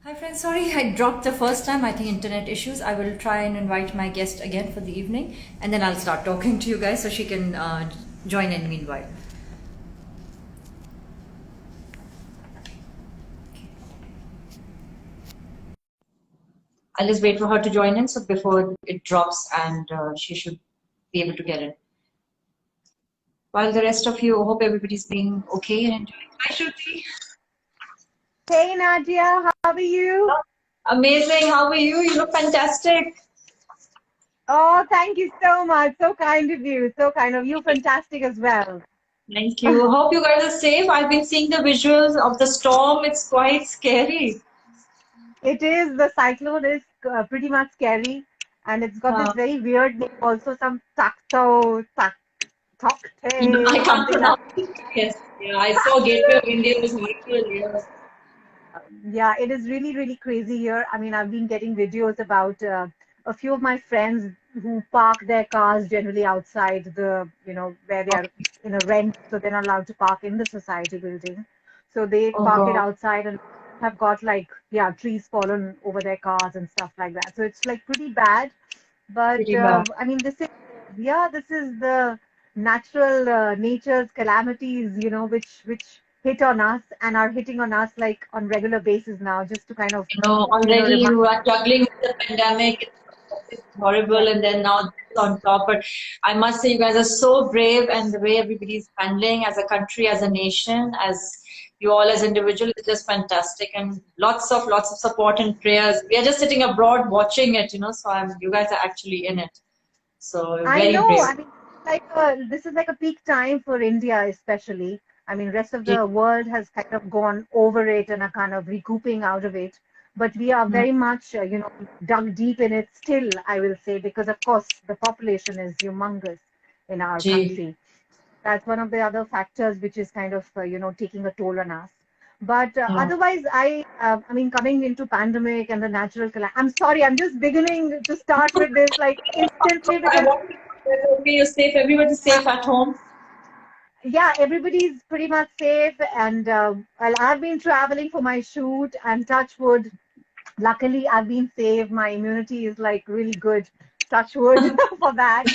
Hi friends, sorry I dropped the first time. I think internet issues. I will try and invite my guest again for the evening and then I'll start talking to you guys so she can join in meanwhile. I'll just wait for her to join in so before it drops and she should be able to get in. While the rest of you, hope everybody's being okay and enjoying. Hi Shruti. Hey Nadia, how are you? Amazing. How are you? You look fantastic. Oh, thank you so much. So kind of you. So kind of you. Fantastic as well. Thank you. Hope you guys are safe. I've been seeing the visuals of the storm. It's quite scary. It is, the cyclone is pretty much scary, and it's got this Uh, very weird name also, some I Takte, can't something like. pronounce it. Yes. Yeah, I saw Gateway of India was horrible. Yes. Yeah, it is really, really crazy here. I mean, I've been getting videos about a few of my friends who park their cars generally outside where they are in a rent, so they're not allowed to park in the society building. So they Oh park it God. outside and have got like, yeah, trees fallen over their cars and stuff like that. So it's like pretty bad. But Pretty bad. I mean, this is the natural nature's calamities, which hit on us and are hitting on us like on regular basis now, just to kind of, You know, already remind. you are juggling with the pandemic. It's Yeah. horrible, and then now this on top. But I must say, you guys are so brave, and the way everybody's handling as a country, as a nation, as you all as individuals is just fantastic, and lots of support and prayers. We are just sitting abroad watching it, you know. So you guys are actually in it. So I very know. brave. I mean, this is like a peak time for India, especially. I mean, rest of Ji. the world has kind of gone over it and are kind of recouping out of it. But we are Hmm. very much, dug deep in it still, I will say, because of course the population is humongous in our Ji. country. That's one of the other factors which is kind of, taking a toll on us. But Yeah. otherwise, I mean, coming into pandemic and the natural I'm sorry, I'm just beginning to start with this like instantly I because want to okay, you're safe. Everybody's safe at home. yeah, everybody's pretty much safe. And well, I've been traveling for my shoot, and touch wood, luckily I've been safe. My immunity is like really good, touch wood for that.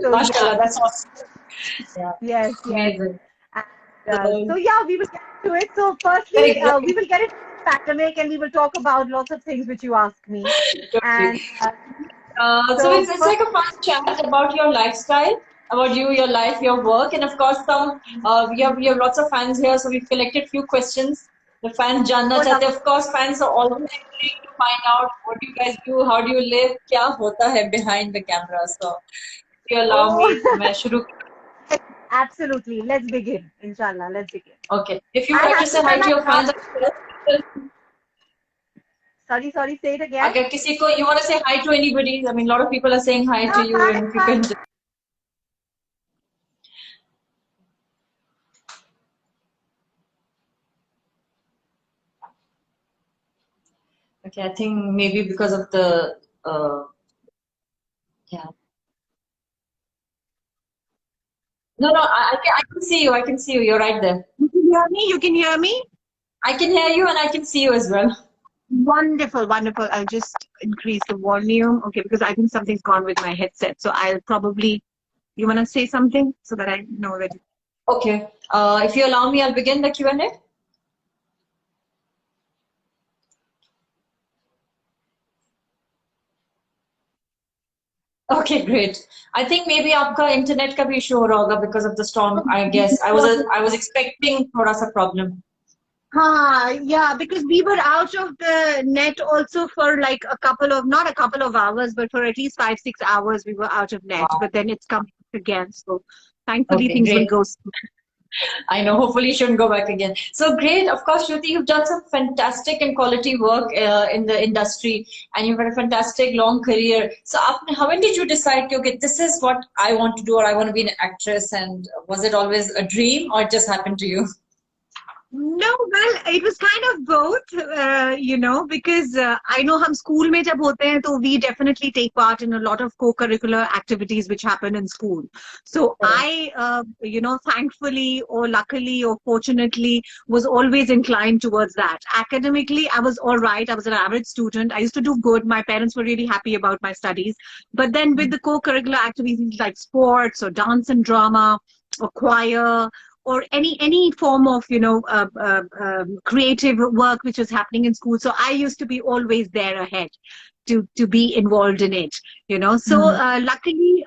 So yeah, Mashallah, that's awesome. Yeah, yes, yes. amazing. And, so So, yeah, we will get to it. So very firstly, we good. will get into pandemic, and we will talk about lots of things which you asked me. Totally. And So so it's first, like a fun chat about your lifestyle, about you, your life, your work, and of course we have lots of fans here, so we've collected few questions. The fans जानना oh, चाहते हैं. Of course, fans are always intrigued to find out what do you guys do, how do you live, क्या होता है behind the camera. So if you allow me, तो oh, मैं शुरू. absolutely. Let's begin. Inshallah, let's begin. Okay. If you would I like to have to say wear hi to my your crown. fans, Sorry, say it again. अगर किसी को you want to say hi to anybody, I mean, a lot of people are saying hi to you, Hi, and if you hi. can just. Okay, I think maybe because of the yeah. No, I can see you. I can see you. You're right there. You can hear me? You can hear me? I can hear you and I can see you as well. Wonderful, wonderful. I'll just increase the volume. Okay, because I think something's gone with my headset. So I'll probably, you want to say something so that I know that. Okay. If you allow me, I'll begin the Q&A. Okay, great. I think maybe आपका internet का भी issue हो रहा होगा because of the storm. I guess I was expecting थोड़ा सा problem. Yeah, because we were out of the net also for like not a couple of hours, but for at least 5-6 hours we were out of net. Wow. But then it's come again. So thankfully Okay, things will great. go smooth. I know. Hopefully, you shouldn't go back again. So great. Of course, Shruti, you've done some fantastic and quality work in the industry, and you've had a fantastic long career. So, when did you decide, okay, this is what I want to do, or I want to be an actress? And was it always a dream, or it just happened to you? No, well, it was kind of both, you know, because I know hum school mein jab hote hain, so we definitely take part in a lot of co-curricular activities which happen in school. So you know, thankfully or luckily or fortunately was always inclined towards that. Academically, I was all right. I was an average student. I used to do good. My parents were really happy about my studies. But then with the co-curricular activities like sports or dance and drama or choir, or any form of, you know, creative work which was happening in school. So I used to be always there ahead to be involved in it, you know. So luckily,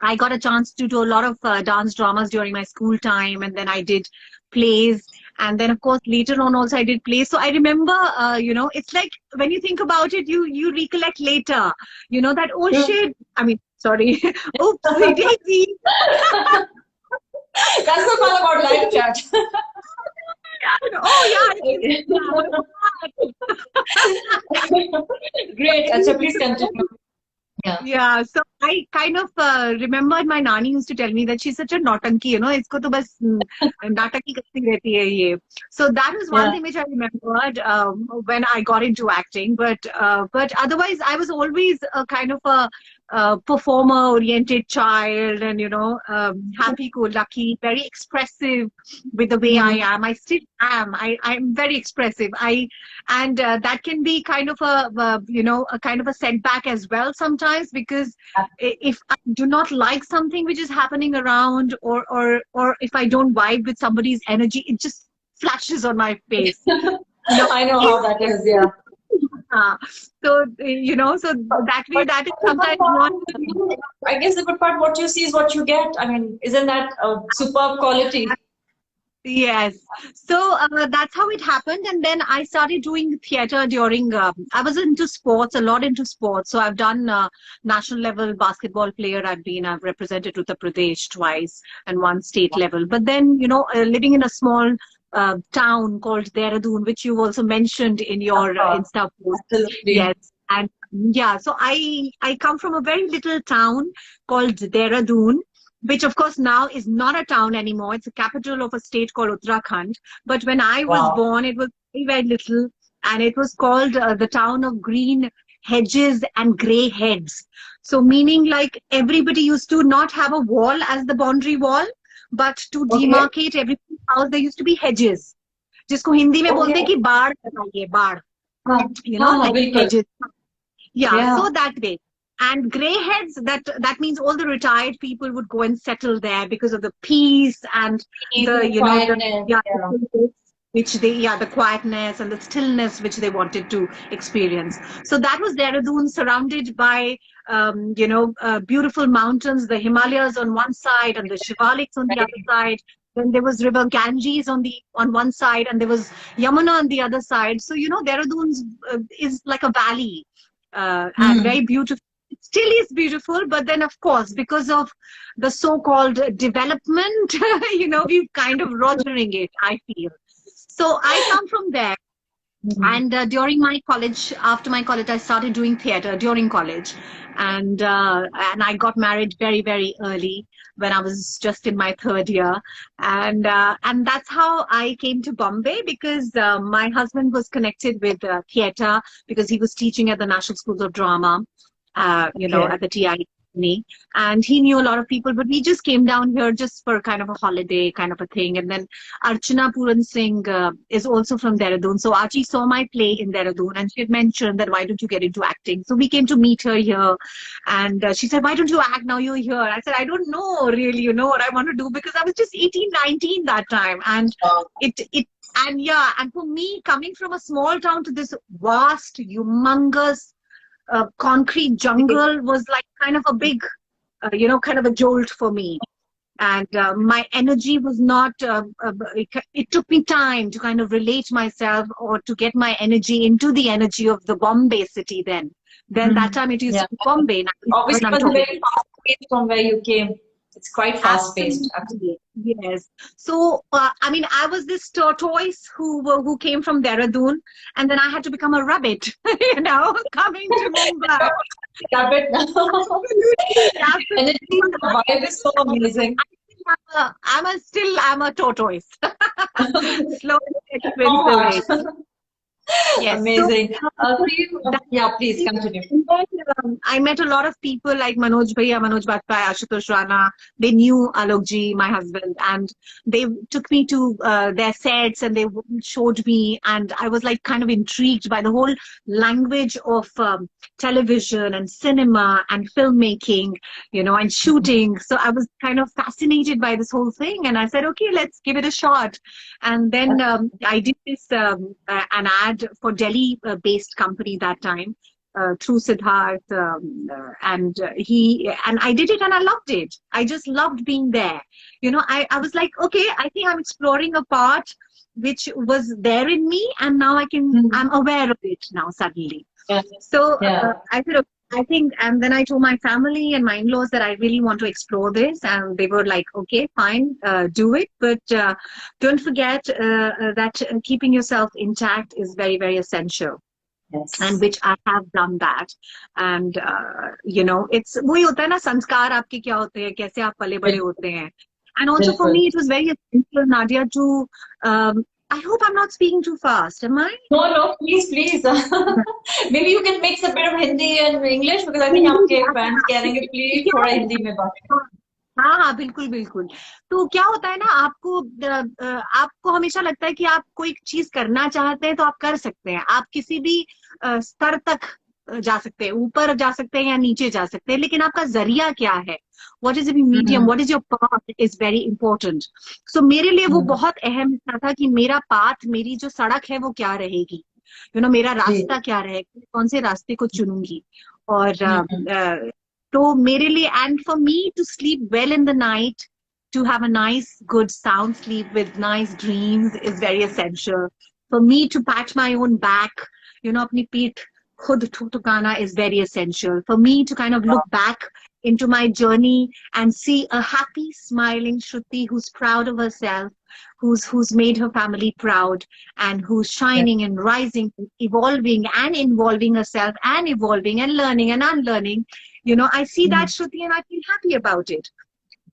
I got a chance to do a lot of dance dramas during my school time, and then I did plays. And then, of course, later on also I did plays. So I remember, you know, it's like when you think about it, you recollect later, you know, that, oh shit, I mean, sorry, oopsie daisy. That's the fun about live chat. Oh yeah. Great. Acha, please continue. Yeah, so I kind of remembered my nani used to tell me that she's such a nautanki, you know, isko to bas naataki karti rehti hai ye. So that was one thing which I remembered when I got into acting. But otherwise, I was always a kind of a performer-oriented child, and you know, happy-go-lucky, very expressive with the way I am. I still am. I'm very expressive. And that can be kind of a you know, a kind of a setback as well sometimes, because if I do not like something which is happening around, or if I don't vibe with somebody's energy, it just flashes on my face. You know, I know how that is. Yeah. So you know, so that way, that is sometimes one. I guess the good part, what you see is what you get. I mean, isn't that a superb quality? Yes. So that's how it happened. And then I started doing theater during, I was into sports, a lot into sports. So I've done national level basketball player. I've represented Uttar Pradesh twice and one state level. But then, you know, living in a small town called Dehradun, which you also mentioned in your Insta post. Absolutely. Yes. And yeah, so I come from a very little town called Dehradun, which of course now is not a town anymore. It's a capital of a state called Uttarakhand. But when I was born, it was very, very little, and it was called the town of green hedges and grey heads. So meaning like everybody used to not have a wall as the boundary wall, but to demarcate everybody's house, there used to be hedges. जिसको हिंदी में बोलते हैं कि बाड़ लगाइए, बाड़. You know, like hedges. Yeah, so that way. And grey heads, that means all the retired people would go and settle there because of the peace and the, you know, the quietness and the stillness which they wanted to experience. So that was Dehradun, surrounded by, you know, beautiful mountains, the Himalayas on one side and the Shivaliks on the other side. Then there was river Ganges on one side, and there was Yamuna on the other side. So, you know, Dehradun is like a valley, and very beautiful. It still is beautiful, but then of course, because of the so-called development, you know, we're kind of rogering it, I feel. So I come from there. And during my college, after my college, I started doing theater during college. And I got married very, very early when I was just in my third year. And that's how I came to Bombay, because my husband was connected with theater because he was teaching at the National Schools of Drama. You know, at the TI company, and he knew a lot of people, but we just came down here just for kind of a holiday kind of a thing. And then Archana Puran Singh is also from Dehradun. So Archie saw my play in Dehradun, and she had mentioned that, why don't you get into acting? So we came to meet her here, and she said, why don't you act now you're here? I said, I don't know really, you know, what I want to do, because I was just 18, 19 that time. And and for me, coming from a small town to this vast, humongous, concrete jungle was like kind of a big, you know, kind of a jolt for me. And my energy was not, it took me time to kind of relate myself or to get my energy into the energy of the Bombay city then. Then that time it used to be Bombay. Obviously, it was very fast-paced from where you came. It's quite fast-paced. Absolutely. Yes. So, I mean, I was this tortoise who came from Dehradun, and then I had to become a rabbit, you know, coming to Mumbai. Rabbit. And the vibe is so amazing. I'm a tortoise. slowly it How wins much? away. Yes. Amazing. So, So you, yeah, please continue. I met a lot of people like Manoj Bhaiya, Manoj Bajpayee, Ashutosh Rana. They knew Alok ji, my husband, and they took me to their sets and they showed me, and I was like kind of intrigued by the whole language of television and cinema and filmmaking, you know, and shooting. So I was kind of fascinated by this whole thing, and I said, okay, let's give it a shot. And then I did this an ad for Delhi-based company that time. Through Siddharth, and I did it and I loved it. I just loved being there. You know, I was like, okay, I think I'm exploring a part which was there in me, and now I'm aware of it now suddenly. Yeah. So I said, okay, I think, and then I told my family and my in-laws that I really want to explore this, and they were like, okay, fine, do it, but don't forget that keeping yourself intact is very, very essential. Yes. And which I have done that, and you know, it's वही होता है ना, संस्कार आपके क्या होते हैं, कैसे आप पले बड़े होते हैं. And also for me it was very essential, Nadia, to I hope I'm not speaking too fast, am I? No, please. Maybe you can mix a bit of Hindi and English, because I think आपके fans कहेंगे please थोड़ा हिंदी में बात करो. हाँ, बिल्कुल बिल्कुल. तो क्या होता है ना, आपको हमेशा लगता है कि आप कोई चीज करना चाहते हैं तो आप कर सकते हैं, आप किसी भी स्तर तक जा सकते हैं, ऊपर जा सकते हैं या नीचे जा सकते हैं, लेकिन आपका जरिया क्या है, what is medium, what is your path, is very important. So मेरे लिए वो बहुत अहम हिस्सा था कि मेरा पाथ, मेरी जो सड़क है वो क्या रहेगी, यू नो, मेरा रास्ता क्या रहेगा, कौन से रास्ते को चुनूंगी. और तो मेरे लिए, and for me to sleep well in the night, to have a nice, good, sound sleep with nice dreams is very essential. For me to pat my own back, you know, apni peeth khud thukana is very essential. For me to kind of look back into my journey and see a happy, smiling Shruti who's proud of herself, who's made her family proud, and who's shining and rising, evolving and involving herself, and evolving and learning and unlearning. You know, I see that Shruti and I feel happy about it.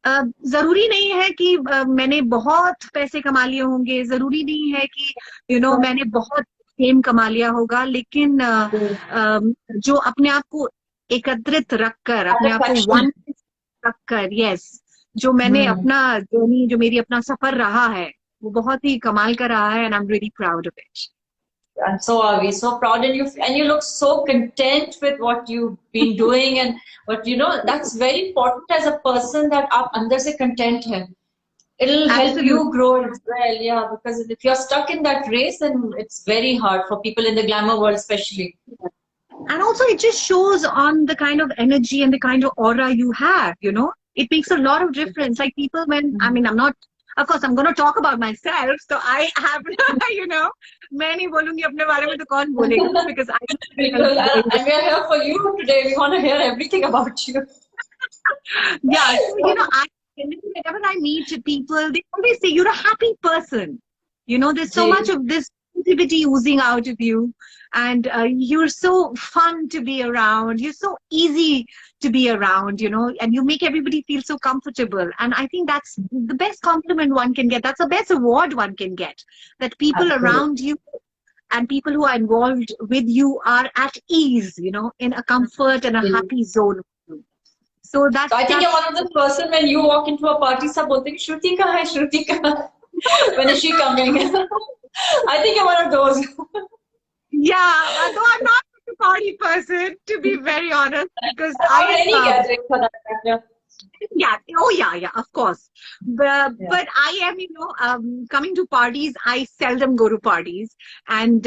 जरूरी नहीं है कि मैंने बहुत पैसे कमा लिए होंगे, जरूरी नहीं है कि यू नो मैंने बहुत फेम कमा लिया होगा, लेकिन जो अपने आप को एकत्रित रखकर, अपने आप को वन रखकर, यस, जो मैंने अपना जर्नी, जो मेरी अपना सफर रहा है, वो बहुत ही कमाल का रहा है, and I am really proud of it. And so are we, so proud, and you look so content with what you've been doing, and what, you know, that's very important as a person, that aap andar se content hai. It'll help you grow as well, yeah, because if you're stuck in that race, then it's very hard for people in the glamour world especially. And also it just shows on the kind of energy and the kind of aura you have, you know, it makes a lot of difference. Like people, when I mean, I'm not, of course I'm going to talk about myself, so I have you know, मैं नहीं बोलूंगी अपने बारे में, तो कौन बोलेगा, because and we are here for you today, we want to hear everything about you. Yeah, so, you know, whenever I meet people, they always say you're a happy person, you know, there's so much of this positivity oozing out of you, and you're so fun to be around, you're so easy to be around, you know, and you make everybody feel so comfortable. And I think that's the best compliment one can get, that's the best award one can get, that people around you and people who are involved with you are at ease, you know, in a comfort and a happy zone. So that's, so I think you're one of the person, when you walk into a party, sab bolte hain Shruti ka hai, Shruti ka. When is she coming? I think you're one of those. Yeah, though I'm not a party person, to be very honest, because any gathering for that matter. Yeah, oh yeah, of course. But I am, you know, coming to parties, I seldom go to parties, and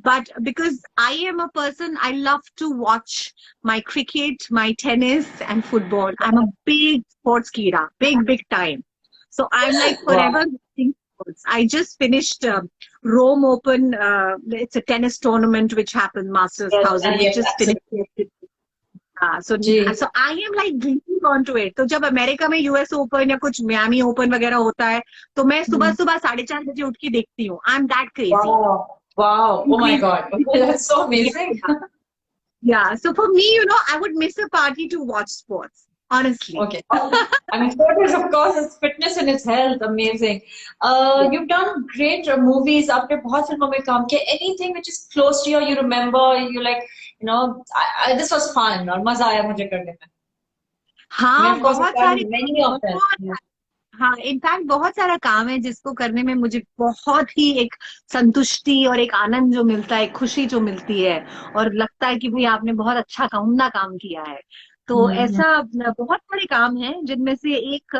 but because I am a person, I love to watch my cricket, my tennis and football. I'm a big sports kida, big time. So I'm like forever watching sports. I just finished Rome Open. It's a tennis tournament which happened, Masters 1000. We just finished. So I am like drinking onto it. तो जब America में US Open या कुछ Miami Open वगैरह होता है, तो मैं सुबह 4:30 बजे उठ के देखती हूँ. I'm that crazy. Wow. Oh my God. That's so amazing. Yeah. So for me, you know, I would miss a party to watch sports. honestly. Okay. I mean, photos, of course, it's fitness and it's health. Amazing. Yeah. You've done great movies. आपने बहुत फिल्मों में काम किया. Anything which is close to you remember, you like, this was fun और मजा आया मुझे करने में. I mean, हाँ, of course, I've बहुत सारे, done many of them. बहुत, हाँ, इनफैक्ट बहुत सारा काम है जिसको करने में मुझे बहुत ही एक संतुष्टि और एक आनंद जो मिलता है, खुशी जो मिलती है, और लगता है कि भाई आपने बहुत अच्छा उम्दा काम किया है. तो ऐसा बहुत सारे काम हैं जिनमें से एक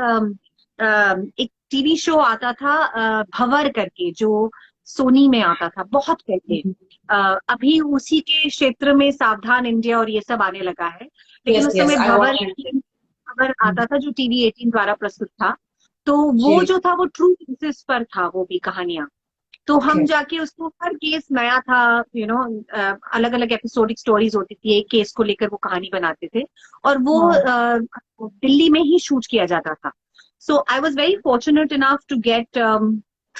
टीवी शो आता था भंवर करके, जो सोनी में आता था बहुत पहले. अभी उसी के क्षेत्र में सावधान इंडिया और ये सब आने लगा है, लेकिन उस समय भंवर आता था जो TV18 द्वारा प्रस्तुत था. तो वो जो था वो ट्रू केसेस पर था, वो भी कहानियां. तो हम जाके उसको, हर केस नया था, अलग अलग एपिसोडिक स्टोरीज होती थी, एक केस को लेकर वो कहानी बनाते थे, और वो दिल्ली में ही शूट किया जाता था. So I was very fortunate enough to get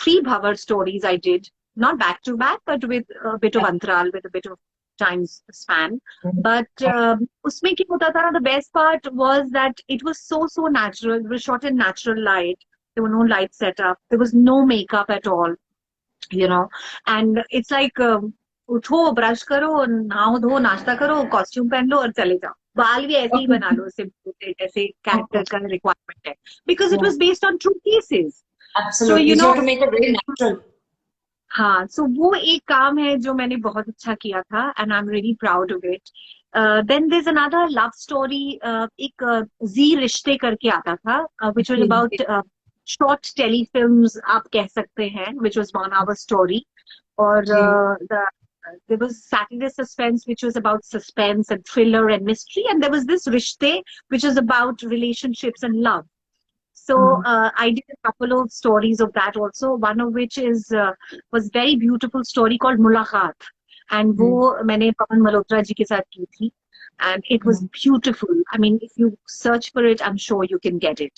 3 Bhanwar stories. I did not back to back but with bit of अंतराल, with bit of time span, but usme kya hota tha, the best part was that it was so natural. It was shot in natural light. There were no light set up, there was no makeup at all, and it's like उठो, brush करो, नहाओ धो, नाश्ता करो, costume पहन लो और चले जाओ. बाल भी ऐसे ही बना लो, सिंपल जैसे कैरेक्टर का रिक्वायरमेंट है, because it was based on true cases. Absolutely. So, you have to make it very natural. हाँ, सो वो एक काम है जो मैंने बहुत अच्छा किया था, and I am really proud of it. Then there is another love story, एक जी रिश्ते करके आता था, which was about short telefilms आप कह सकते हैं, व्हिच वाज 1 hour स्टोरी. और there was Saturday Suspense, which was about suspense and thriller and mystery, and there was this Rishte, which is about relationships and love. So I did a couple of stories of that also. One of which was very beautiful story called Mulaqat, and वो मैंने पवन मल्होत्रा जी के साथ की थी, and it was beautiful. I mean, if you search for it, I'm sure you can get it.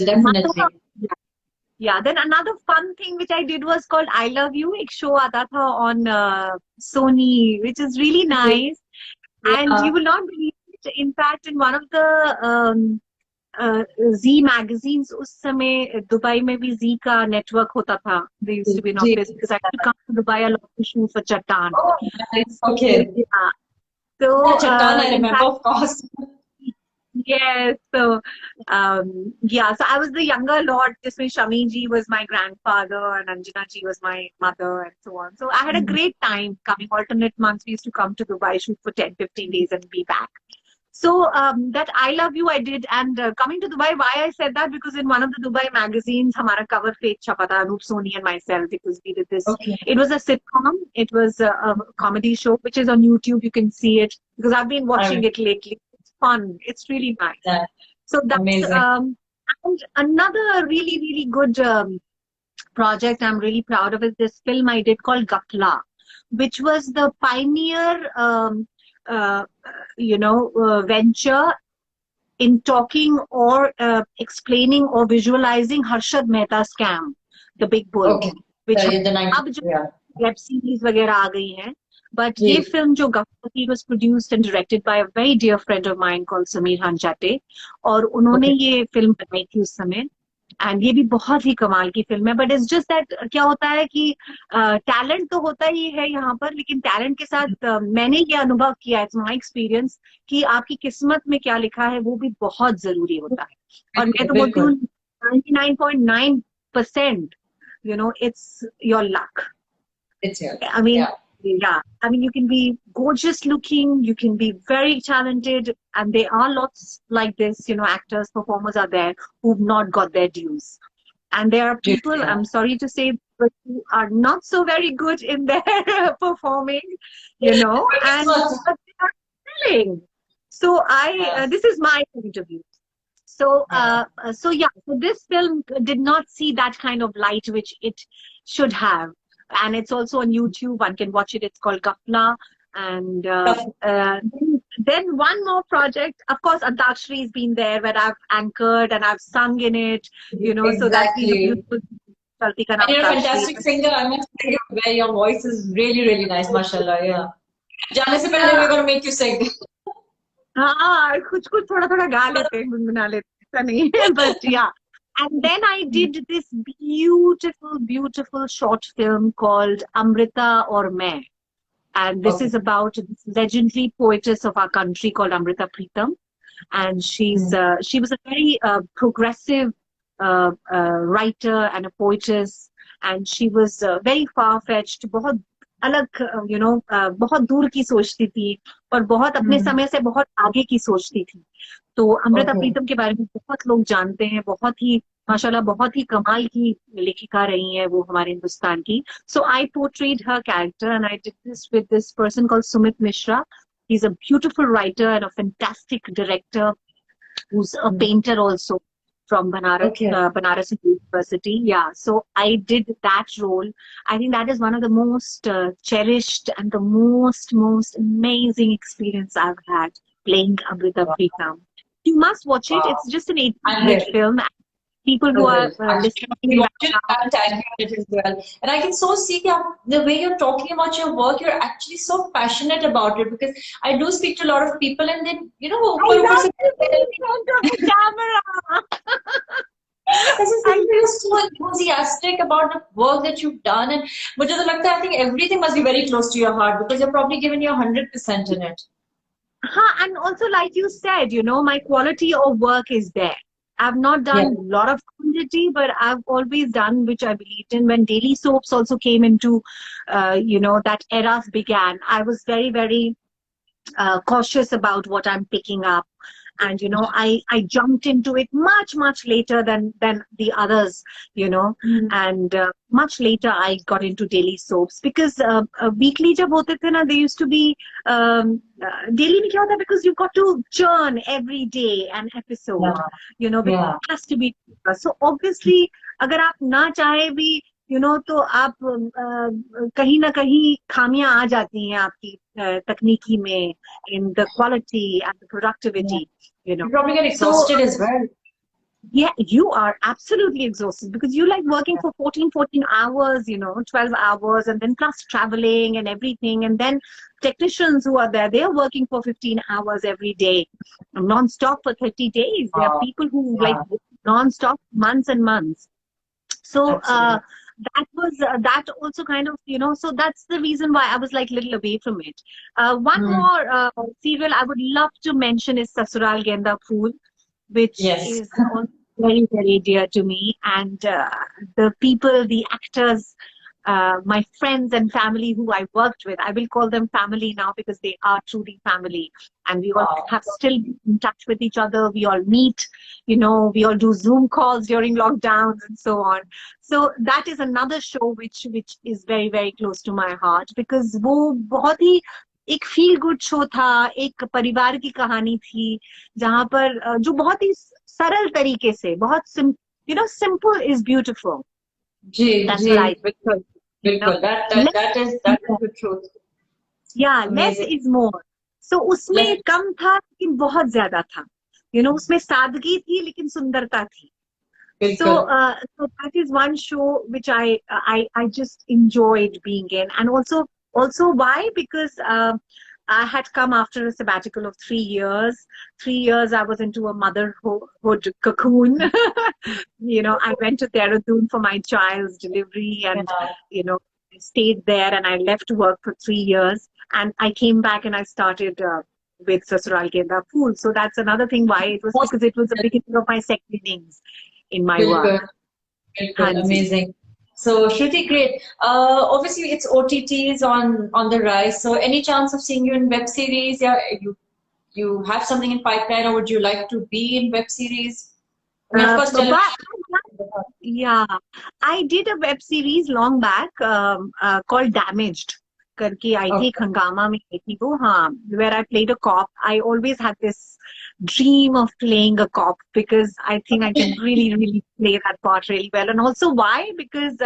Definitely. Yeah. Then another fun thing which I did was called I Love You. एक show आता था on Sony, which is really nice, and you will not believe it. In fact, in one of the Z magazines, उस समय Dubai में भी Z का network होता था. There used to be an office, because I had to come to Dubai a lot to shoot for Chattan. Oh, nice. Okay. Yeah. So Chattan, I remember, of course. Yes. So so I was the younger lot. Jisme Shami ji was my grandfather and Anjana ji was my mother, and so on. So I had a great time coming alternate months. We used to come to Dubai, shoot for 10-15 days and be back. So that I Love You I did, and coming to Dubai, why I said that, because in one of the Dubai magazines, hamara cover page chapa tha, Anup Soni and myself, because we did this. Okay. It was a sitcom. It was a comedy show, which is on YouTube. You can see it, because I've been watching it lately. It's fun. It's really nice. Yeah. So that's amazing. And another really, really good project I'm really proud of is this film I did called Gafla, which was the pioneer venture in talking or explaining or visualizing Harshad Mehta scam, the big bull, which अब जो web series वगैरह आ गई हैं, but ये film जो Gafla was produced and directed by a very dear friend of mine called Simran, और उन्होंने ये film बनाई थी उस समय, एंड ये भी बहुत ही कमाल की फिल्म है. बट इट्स जस्ट दैट क्या होता है कि टैलेंट तो होता ही है यहाँ पर, लेकिन टैलेंट के साथ मैंने ये अनुभव किया, इट्स माय एक्सपीरियंस, कि आपकी किस्मत में क्या लिखा है वो भी बहुत जरूरी होता है. और मैं तो बोलती हूँ 99.9%, it's your luck. It's your luck. I mean, I mean, you can be gorgeous looking, you can be very talented, and there are lots like this, actors, performers are there who've not got their dues. And there are people, I'm sorry to say, but who are not so very good in their performing, and but they are thrilling. So this is my point of view. So, so this film did not see that kind of light which it should have. And it's also on YouTube. One can watch it. It's called Gafla. And then one more project. Of course, Antakshari has been there, where I've anchored and I've sung in it. So that's been a beautiful. Chalti Ka Naam You're a Antakshari. fantastic singer. I must say, your voice is really, really nice. Mashallah. Yeah. Jaan se pehle we're going to make you sing. हाँ कुछ कुछ थोड़ा थोड़ा गा लेते हैं, गुनगुना लेते हैं, ऐसा नहीं है, but yeah. And then I did this beautiful short film called Amrita or Main. And this Okay. is about this legendary poetess of our country called Amrita Pritam. And she was a very progressive writer and a poetess. And she was very far-fetched, बहुत अलग, बहुत दूर की सोचती थी और बहुत अपने समय से बहुत आगे की सोचती थी. तो अमृता Okay. प्रीतम के बारे में बहुत लोग जानते हैं, बहुत ही माशाल्लाह बहुत ही कमाल की लेखिका रही है वो हमारे हिंदुस्तान की. So I portrayed her character and I did this with this person called Sumit Mishra. He's a beautiful writer and a fantastic director who's a painter also from Okay. Banaras University. Yeah, so I did that role. I think that is one of the most cherished and the most amazing experience I've had playing Amrita Pritam. You must watch it. Wow. It's just an I'm 8-minute ready. film. People who are listening Actually, right now, and tag you in it as well. And I can so see the way you're talking about your work, you're actually so passionate about it, because I do speak to a lot of people and then, I love to be in front of the camera. you're so enthusiastic about the work that you've done, and मुझे तो लगता है, I think everything must be very close to your heart because you're probably given your 100% in it. And also, like you said, my quality of work is there. I've not done a lot of quantity, but I've always done which I believed in. When daily soaps also came into, that era began, I was very, very cautious about what I'm picking up. And, I jumped into it much later than the others, and much later I got into daily soaps because weekly jab hote the na, they used to be daily mein kya hota, because you've got to churn every day an episode, because it has to be. So obviously, agar aap na chahe bhi, तो आप कहीं ना कहीं खामियां आ जाती हैं आपकी तकनीकी में, in the quality and the productivity, You probably get exhausted as well. Yeah, you are absolutely exhausted because you like working for 14 hours, 12 hours, and then plus traveling and everything. And then technicians who are there, they are working for 15 hours every day, non-stop for 30 days. There are people who like non-stop months and months. So that also kind of, so that's the reason why I was like little away from it. One more serial I would love to mention is Sasural Genda Phool, which is also very, very dear to me. And the people, the actors, my friends and family who I worked with, I will call them family now because they are truly family. And we all have still been in touch with each other. We all meet, we all do Zoom calls during lockdowns and so on. So that is another show which is very, very close to my heart because वो बहुत ही एक feel good show था, एक परिवार की कहानी थी जहां पर जो बहुत ही सरल तरीके से, बहुत simple is beautiful. That's what I think. That is the truth. Yeah, less is more. So उसमें कम था लेकिन बहुत ज्यादा था. उसमें सादगी थी लेकिन सुंदरता थी. So that is one show which I just enjoyed being in, and also why? Because I had come after a sabbatical of 3 years. 3 years I was into a motherhood cocoon. I went to Dehradun for my child's delivery, and I stayed there, and I left work for 3 years, and I came back and I started with Sasural Genda Phool. So that's another thing why it was, because it was the beginning of my second innings in my work. Amazing. So Shruti, great. Obviously, it's OTTs on the rise. So any chance of seeing you in web series? Yeah, you have something in pipeline, or would you like to be in web series? I mean, of course, yeah, I did a web series long back called Damaged. करके आई थी, हंगामा में आई थी वो, हाँ, where I played a cop. I always had this dream of playing a cop because I think I can really play that part really well. And also why? Because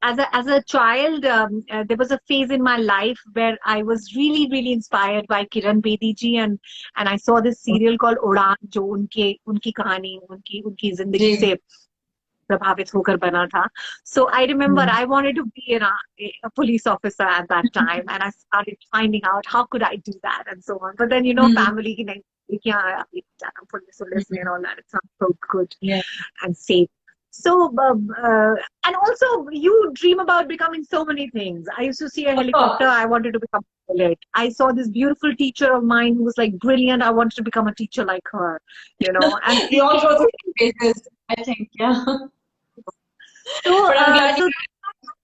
as a child, there was a phase in my life where I was really inspired by Kiran Bedi ji, and I saw this serial called Udaan, जो उनकी कहानी, उनकी जिंदगी से प्रभावित होकर बना था. So I remember I wanted to be a police officer at that time, and I started finding out how could I do that and so on. But then family ki nahi, police and all that. It sounds so good and safe. So, and also you dream about becoming so many things. I used to see a helicopter. I wanted to become a pilot. I saw this beautiful teacher of mine who was like brilliant. I wanted to become a teacher like her, And we all go through phases, I think, yeah. So, but I'm glad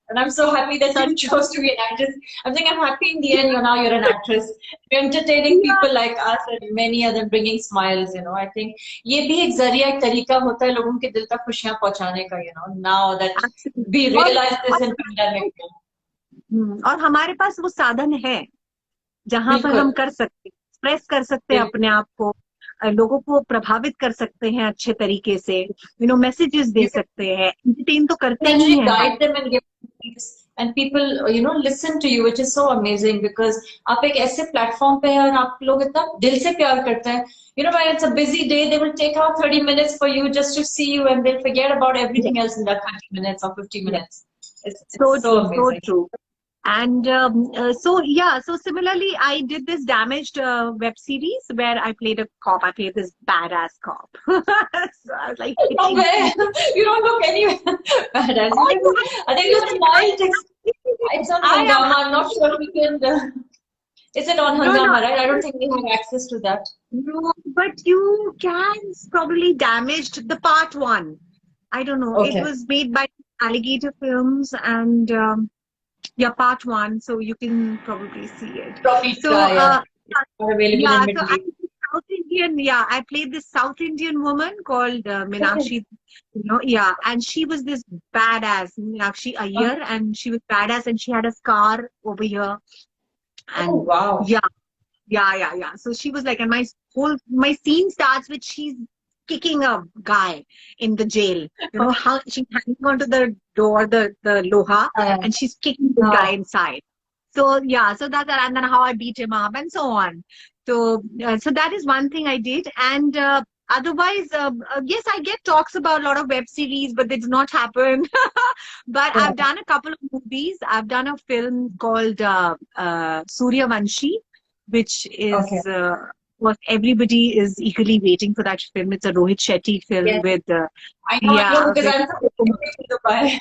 and I'm so happy that you chose to be an actress. I think I'm happy in the end. You're an actress. You're entertaining people like us, and many of them bringing smiles. I think ये भी एक जरिया एक तरीका होता है लोगों के दिल तक खुशियां पहुंचाने का. Now that we realize this in pandemic. और हमारे पास वो साधन है जहाँ पर हम कर सकते, एक्सप्रेस कर सकते हैं अपने आप को, लोगों को प्रभावित कर सकते हैं अच्छे तरीके से, मैसेजेस दे सकते हैं, एंटरटेन तो करते ही हैं. And people, listen to you, which is so amazing because आप एक ऐसे platform पे हैं और आप लोग इतना दिल से प्यार करते हैं. When it's a busy day, they will take out 30 minutes for you just to see you, and they'll forget about everything else in that 30 minutes or 50 minutes. It's so amazing. So true. And so similarly, I did this Damaged web series where I played a cop. I played this badass cop. So I was like, you don't look anywhere badass. I think you smiled. It's on Hungama. I'm not sure we can. Is it on Hungama, right? I don't think we have access to that. No, but you can probably Damaged the part 1. I don't know. Okay. It was made by Alligator Films and. Part 1, so you can probably see it. Probably so, South Indian, I played this South Indian woman called Meenakshi, and she was this badass, Meenakshi Iyer, and she was badass, and she had a scar over here. And oh, wow. Yeah. So she was like, and my scene starts with she's kicking a guy in the jail. How she's hanging onto the door, the loha, and she's kicking the guy inside. So so that's and then how I beat him up and so on. So that is one thing I did, and otherwise, yes, I get talks about a lot of web series, but they do not happen. But I've done a couple of movies. I've done a film called Suryavanshi, which is. What everybody is eagerly waiting for that film. It's a Rohit Shetty film with. I know because I'm so Dubai.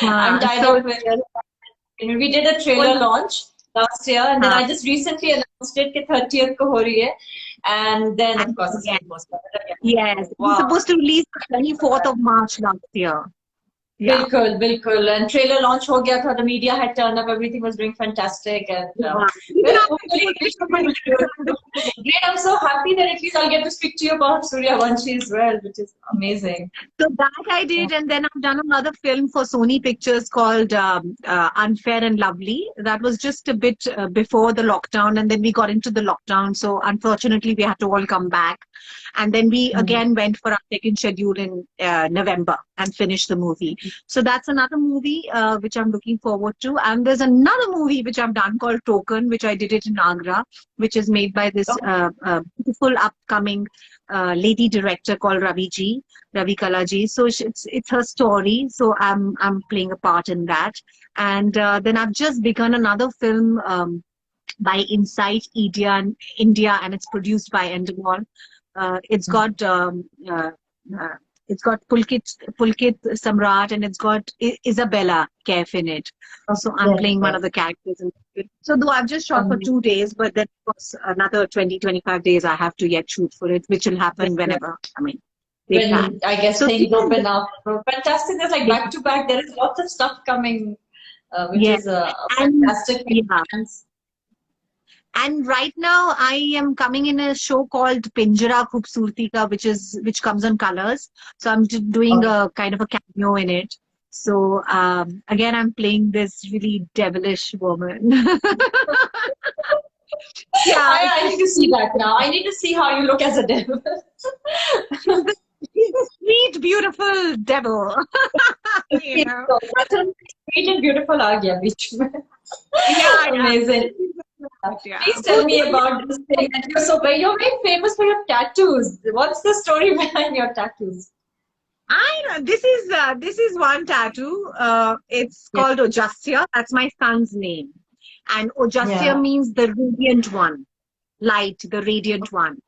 I'm tied up with it. We did a trailer launch last year, and then I just recently announced it that 30th ko ho rahi hai, and then of course yes, it's supposed to release 24th of March last year. बिल्कुल and trailer launch हो गया था, the media had turned up, everything was doing fantastic, and great. I'm so happy that at least I'll get to speak to you about Suryavanshi as well, which is amazing. So that I did, and then I've done another film for Sony Pictures called Unfair and Lovely. That was just a bit before the lockdown, and then we got into the lockdown, so unfortunately we had to all come back, and then we again went for our second schedule in November and finished the movie. So that's another movie which I'm looking forward to. And there's another movie which I've done called Token, which I did it in Agra, which is made by this beautiful upcoming lady director called Ravi Kala Ji. So it's her story. So I'm playing a part in that. And then I've just begun another film by Insight India, and it's produced by Endemol. It's got Pulkit Samrat, and it's got Isabella Kaif in it. So I'm playing one of the characters in it. So though I've just shot for 2 days, but then of course another 20-25 days I have to yet shoot for it, which will happen whenever. I mean, when I guess things open up. Fantastic. There's like back to back. There is lots of stuff coming, which is fantastic. And right now I am coming in a show called Pinjara Khoobsurti Ka, which comes on Colors. So I'm doing a kind of a cameo in it. So again, I'm playing this really devilish woman. I need to see that now. I need to see how you look as a devil. She's a sweet, beautiful devil. Sweet and beautiful aa gaya beech mein. Amazing. Please tell me about this thing that you're very famous for your tattoos. What's the story behind your tattoos? I know this is one tattoo. It's Yeah. called Ojasya. That's my son's name, and Ojasya Yeah. means the radiant one, light, the radiant one.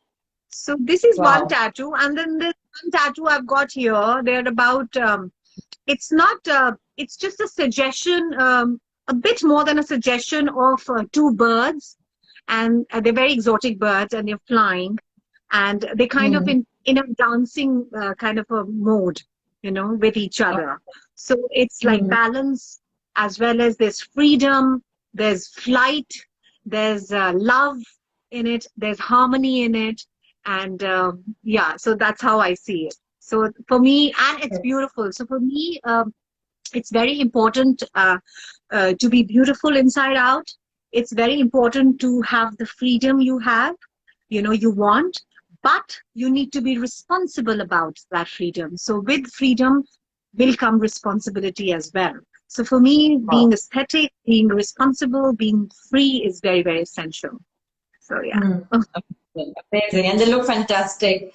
So this is one Wow. tattoo, and then this one tattoo I've got here. They're about. It's not. It's just a suggestion. A bit more than a suggestion of two birds, and they're very exotic birds, and they're flying, and they kind of Mm. in a dancing kind of a mode, you know, with each other. So it's like Mm. balance, as well as there's freedom, there's flight, there's love in it, there's harmony in it, and yeah, so that's how I see it. So for me, and it's beautiful. So for me, it's very important to be beautiful inside out. It's very important to have the freedom you have, you know, you want, but you need to be responsible about that freedom. So with freedom will come responsibility as well. So for me, Wow. being aesthetic, being responsible, being free is very, very essential. So yeah. Mm. Amazing, and they look fantastic.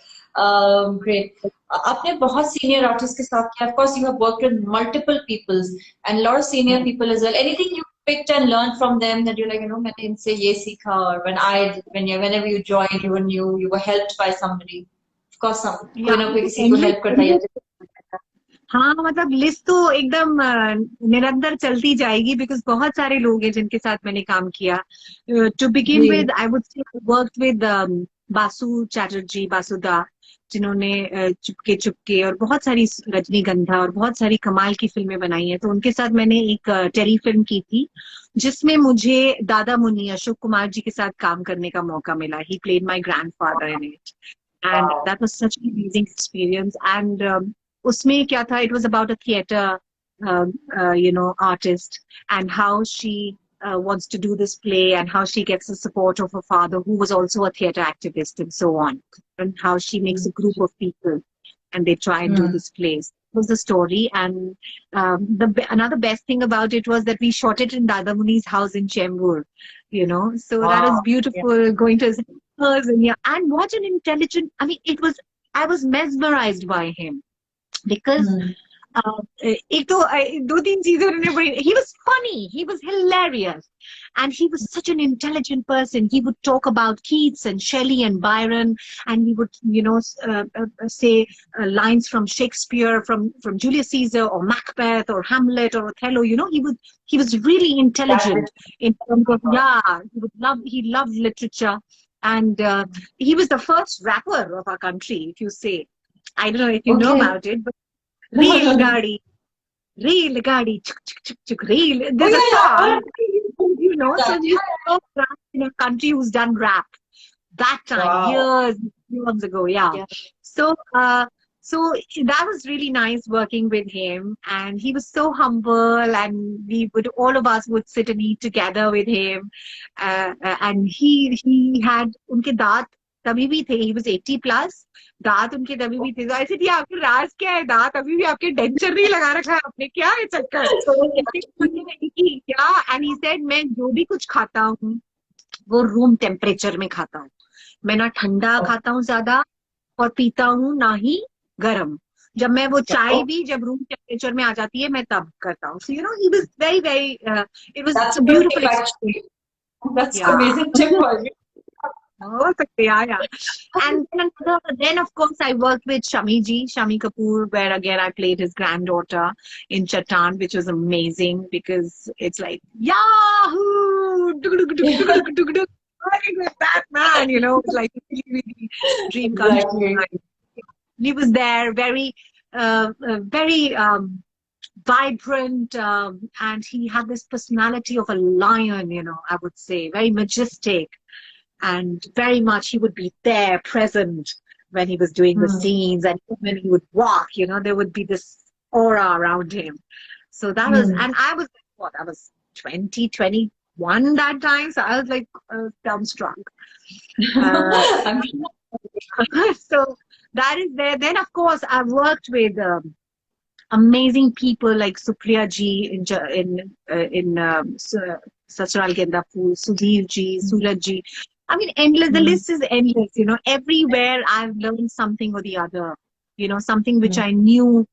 Great. आपने बहुत senior artists के साथ किया. Of course, you have worked with multiple peoples and a lot of senior people as well. Anything you picked and learned from them that you're like, you know, मैंने इनसे ये सीखा, or whenever you joined, you were helped by somebody. Of course, कोई Yeah, ना कोई किसी को help करता ही है. हाँ मतलब लिस्ट तो एकदम निरंतर चलती जाएगी, बिकॉज बहुत सारे लोग हैं जिनके साथ मैंने काम किया. To begin with I would say worked with Basu Chatterjee, Basuda, जिन्होंने चुपके चुपके और बहुत सारी रजनीगंधा और बहुत सारी कमाल की फिल्में बनाई हैं. तो उनके साथ मैंने एक टेली फिल्म की थी जिसमें मुझे दादा मुन्नी अशोक कुमार जी के साथ काम करने का मौका मिला. He played my grandfather in it, and that was such an amazing experience. And उसमें क्या था, it was about a theater artist, and how she wants to do this play, and how she gets the support of her father, who was also a theater activist, and so on, and how she makes a group of people and they try and do this play. It was the story. And another best thing about it was that we shot it in Dada Muni's house in Chembur, you know, so that was beautiful. Going to his house, and what an intelligent, I mean, I was mesmerized by him. Because he was funny, he was hilarious, and he was such an intelligent person. He would talk about Keats and Shelley and Byron, and he would, say lines from Shakespeare, from Julius Caesar or Macbeth or Hamlet or Othello. You know, he was really intelligent in terms of, he loved literature, and he was the first rapper of our country, if you say. I don't know if you know about it, but Reel Gadi, chuk, chuk, chuk, chuk, Reel. There's a song, you know, so you know in a country who's done rap. That time, years ago, yeah. So, so that was really nice working with him, and he was so humble, and all of us would sit and eat together with him, and he had उनके दांत तभी भी थे. He was 80 plus. दांत उनके तभी भी थे. I said, ये आपके राज क्या है? दांत अभी भी आपके डेंचर नहीं लगा रखा है आपने, क्या है चक्कर? क्या? And he said, मैं जो भी कुछ खाता हूँ वो रूम टेम्परेचर में खाता हूँ. मैं ना ठंडा खाता हूँ ज्यादा और पीता हूँ ना ही गर्म. जब मैं वो चाय भी जब रूम टेम्परेचर में आ जाती है मैं तब करता हूँ. So you know, he was very, very. It was a beautiful experience. That's amazing tip for you. Oh, yeah. And then of course I worked with Shami Kapoor, where again I played his granddaughter in Chattan, which was amazing because it's like Yahoo! Working with that man, you know, it's like really dream come true. He was there, very, very vibrant, and he had this personality of a lion, you know, I would say, very majestic. And very much he would be there, present, when he was doing the scenes, and when he would walk, you know, there would be this aura around him. So that was, and I was, I was 21 that time, so I was like dumbstruck. So that is there. Then of course I've worked with amazing people like Supriya Ji in Sasural Genda Phool, Sudhir Ji, Suraj Ji. I mean, endless. The list is endless. You know, everywhere I've learned something or the other. something which I knew.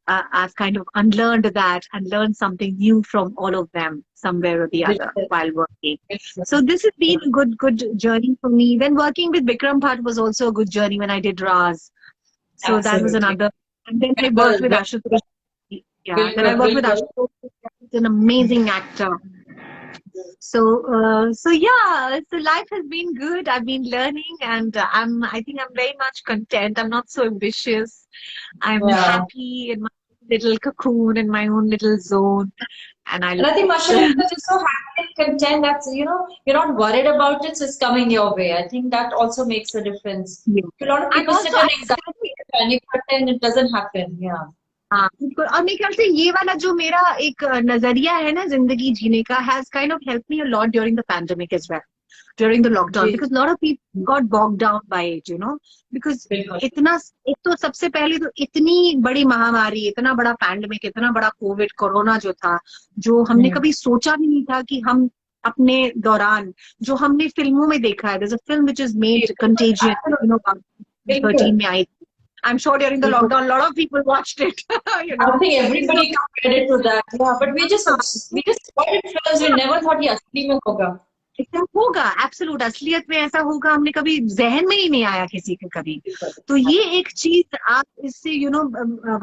I've kind of unlearned that and learned something new from all of them somewhere or the other while working. So this has been a good journey for me. Then working with Bikram Bhatt was also a good journey when I did Raaz. So that was another. And then I worked with Ashutosh. Yeah, then I worked with Ashutosh. He's an amazing actor. So yeah, so life has been good. I've been learning, and I think I'm very much content. I'm not so ambitious. I'm happy in my little cocoon, in my own little zone. And I think, mashallah, because you're so happy and content, that's, you're not worried about it, so it's coming your way. I think that also makes a difference. Yeah. A lot of people sit on anxiety and it doesn't happen. Yeah. हाँ बिल्कुल और मेरे ख्याल से ये वाला जो मेरा एक नजरिया है ना जिंदगी जीने का has kind of helped me a lot during the pandemic as well, during the lockdown, because a lot of people got bogged down by it, because इतना एक तो सबसे पहले तो इतनी बड़ी महामारी, इतना बड़ा पैंडेमिक, इतना बड़ा कोविड कोरोना जो था, जो हमने कभी सोचा भी नहीं था कि हम अपने दौरान, जो हमने फिल्मों में देखा है, there's a film which is made Contagion, 13 में आई. I'm sure during the lockdown, a lot of people watched it. I think everybody can credit to that. Yeah, but we just watched films. We never thought ये असली में होगा. होगा, absolute असलियत में ऐसा होगा, हमने कभी जहन में ही नहीं आया किसी के कभी. तो ये एक चीज आप इससे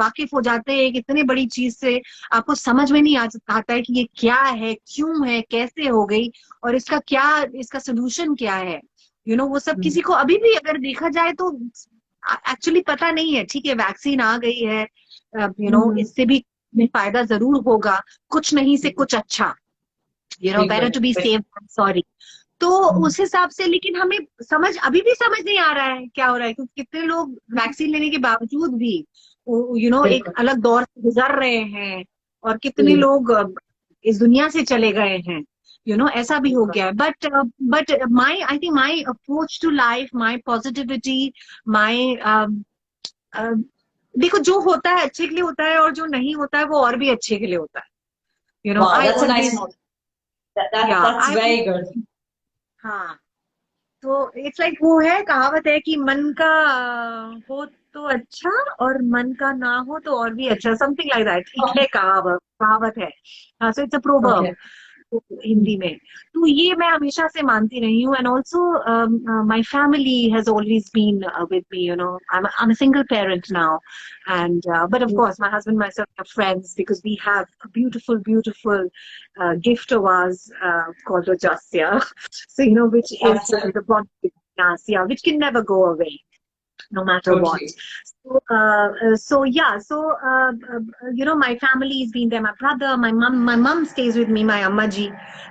वाकिफ हो जाते हैं, एक इतने बड़ी चीज से आपको समझ में नहीं आता है कि ये क्या है, क्यों है, कैसे हो गई और इसका सोल्यूशन क्या है. वो सब किसी को अभी भी अगर देखा जाए तो एक्चुअली पता नहीं है. ठीक है, वैक्सीन आ गई है, इससे भी फायदा जरूर होगा, कुछ नहीं से कुछ अच्छा, better to be safe than sorry. तो उस हिसाब से, लेकिन हमें अभी भी समझ नहीं आ रहा है क्या हो रहा है, क्योंकि कितने लोग वैक्सीन लेने के बावजूद भी एक अलग दौर से गुजर रहे हैं और कितने लोग इस दुनिया से चले गए हैं. ऐसा भी हो गया है. But I think my approach to life, my positivity, देखो जो होता है अच्छे के लिए होता है और जो नहीं होता है वो और भी अच्छे के लिए होता है. That's a nice note. That's very good. हाँ, तो इट्स लाइक वो है, कहावत है कि मन का हो तो अच्छा और मन का ना हो तो और भी अच्छा, समथिंग लाइक दैट. ठीक है, कहावत है. हाँ, so it's a proverb Hindi में. तो ये मैं हमेशा से मानती रही हूँ. And also my family has always been with me. I'm a single parent now, and but of course my husband and myself are friends because we have a beautiful gift of ours called Rajasya. So which is the bond between us, which can never go away no matter what. So my family has been there. My brother, my mom stays with me. My Amma Ji,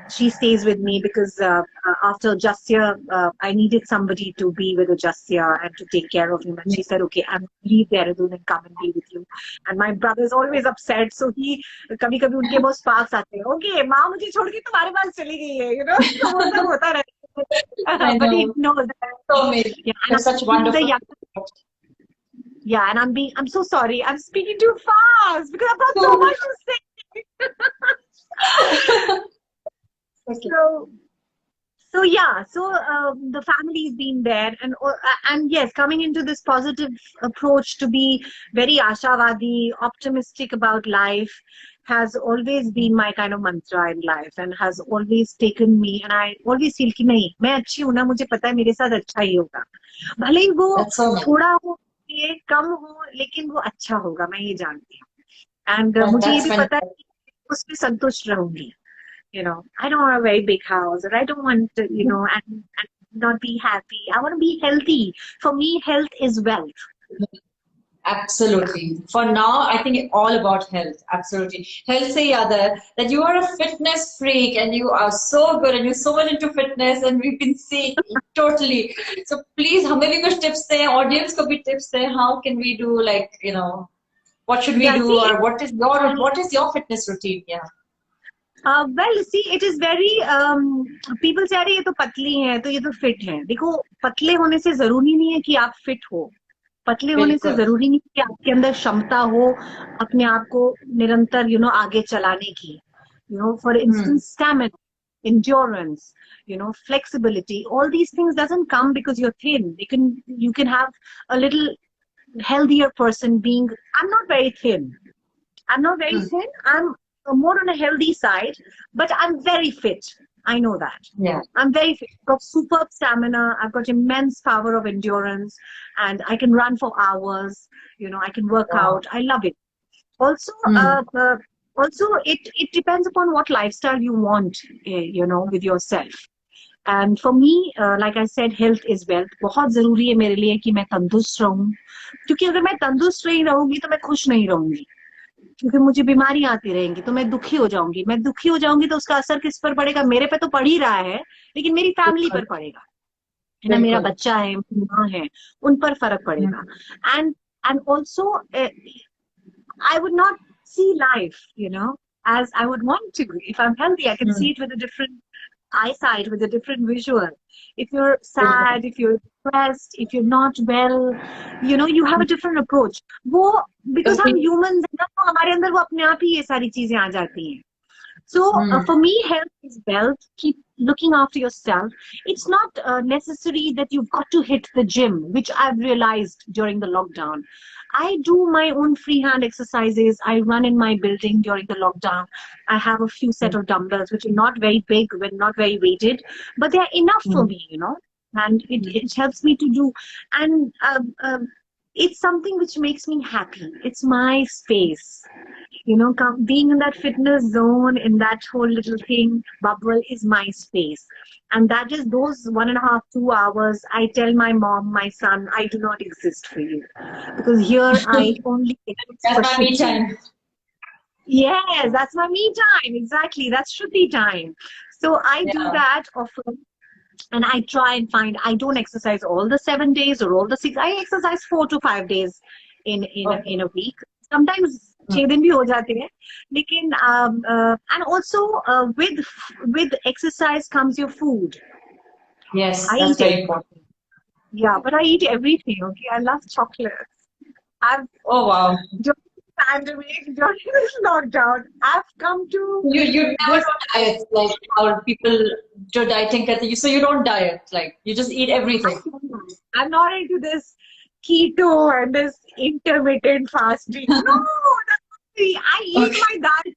she stays with me because after Jasya, I needed somebody to be with Jasya and to take care of him. And she said, "Okay, I'm leave Dehradun and come and be with you." And my brother is always upset, so he कभी-कभी उनके बहुत sparks आते हैं. Okay, माँ मुझे छोड़ के तुम्हारे पास चली गई है, so वो सब होता रहता है. But he knows that. So amazing. You're such wonderful. Yeah, and I'm so sorry. I'm speaking too fast because I've got so much to say. So the family's been there, and yes, coming into this positive approach to be very ashawadi, optimistic about life has always been my kind of mantra in life, and has always taken me. And I always feel कि नहीं, मैं अच्छी हूँ ना, मुझे पता है मेरे साथ अच्छा ही होगा, भले ही वो थोड़ा हो, ये कम हो, लेकिन वो अच्छा होगा, मैं ये जानती हूँ. एंड मुझे ये भी पता है कि उसमें संतुष्ट रहूंगी. I don't want a very big house, or I don't want to, and not be happy. I want to be healthy. For me, health is wealth. Absolutely. For now, I think it's all about health. Absolutely. Health se yaad hai that you are a fitness freak and you are so good and you're so much into fitness, and we can see totally. So please, hame bhi kuch tips dein, audience ko bhi tips dein. How can we do, like, what should we do, or what is your fitness routine? Yeah. Well, see, it is very people say अरे ये तो पतली हैं तो ये तो fit हैं. देखो, पतले होने से जरूरी नहीं है कि आप फिट हो. पतले होने से जरूरी नहीं कि आपके अंदर क्षमता हो अपने आप को निरंतर आगे चलाने की. For instance, stamina, endurance, flexibility, all these things doesn't come because you're thin. You can have a little healthier person being, I'm not very thin. I'm not very thin. I'm more on a healthy side, but I'm very fit. I know that. Yeah. I'm very fit. I've got superb stamina. I've got immense power of endurance, and I can run for hours. You know, I can work out. I love it. Also, also it depends upon what lifestyle you want, you know, with yourself. And for me, like I said, health is wealth. बहुत जरूरी है मेरे लिए कि मैं तंदुरुस्त रहूं, क्योंकि अगर मैं तंदुरुस्त नहीं रहूंगी तो मैं खुश नहीं रहूंगी, क्योंकि मुझे बीमारी आती रहेंगी तो मैं दुखी हो जाऊंगी। मैं दुखी हो जाऊंगी तो उसका असर किस पर पड़ेगा? मेरे पे तो पड़ ही रहा है, लेकिन मेरी फैमिली पर पड़ेगा, है ना, मेरा बच्चा है, मेरी माँ है, उन पर फर्क पड़ेगा। And also I would not see life, you know, as I would want to be. If I'm healthy, I can see it with a different eyesight, with a different visual. If you're sad, if you're depressed, if you're not well, you know, you have a different approach. वो because हम humans हैं ना, तो हमारे अंदर वो अपने आप ही ये सारी चीजें आ जाती हैं. So for me, health is wealth. Keep looking after yourself. It's not necessary that you've got to hit the gym, which I've realized during the lockdown. I do my own freehand exercises. I run in my building during the lockdown. I have a few set of dumbbells, which are not very big, not very weighted, but they're enough for me, you know, and it helps me to do. And it's something which makes me happy. It's my space. You know, being in that fitness zone, in that whole little thing, bubble is my space. And that is those 1.5, 2 hours. I tell my mom, my son, I do not exist for you. Because here I only exist that's for my me time. Yes, that's my me time. Exactly. That's Shruti time. So I do that often. And I try and find, I don't exercise all the 7 days or all the 6. I exercise 4 to 5 days in a week. Sometimes 6 दिन भी हो जाते हैं, लेकिन and also with exercise comes your food. Yes, I that's eat very important. Yeah, but I eat everything. Okay, I love chocolates. Oh wow. During the pandemic, during this lockdown, I've come to you never diet like how people do dieting कहते हैं. So you don't diet, like you just eat everything. I'm not into this keto and this intermittent fasting. No, that's not me. I eat my dal,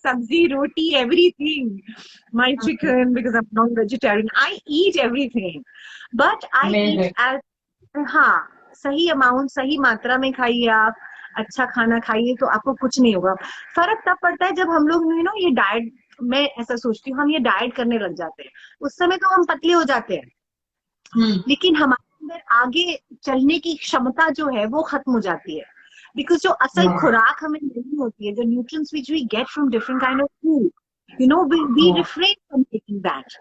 sabzi, roti, everything. My chicken, because I'm non-vegetarian. I eat everything. But I eat as, हाँ, सही amount, सही मात्रा में खाइए आप, अच्छा खाना खाइए तो आपको कुछ नहीं होगा. फर्क तब पड़ता है जब हम लोग, you know, ये डाइट, मैं ऐसा सोचती हूँ, हम ये डाइट करने लग जाते हैं. उस समय तो हम पतले हो जाते हैं, लेकिन हमारे अंदर आगे चलने की क्षमता जो है वो खत्म हो जाती है. बिकॉज जो असल खुराक हमें नहीं होती है, जो nutrients which we get from different kind of food, you know, we refrain from taking that.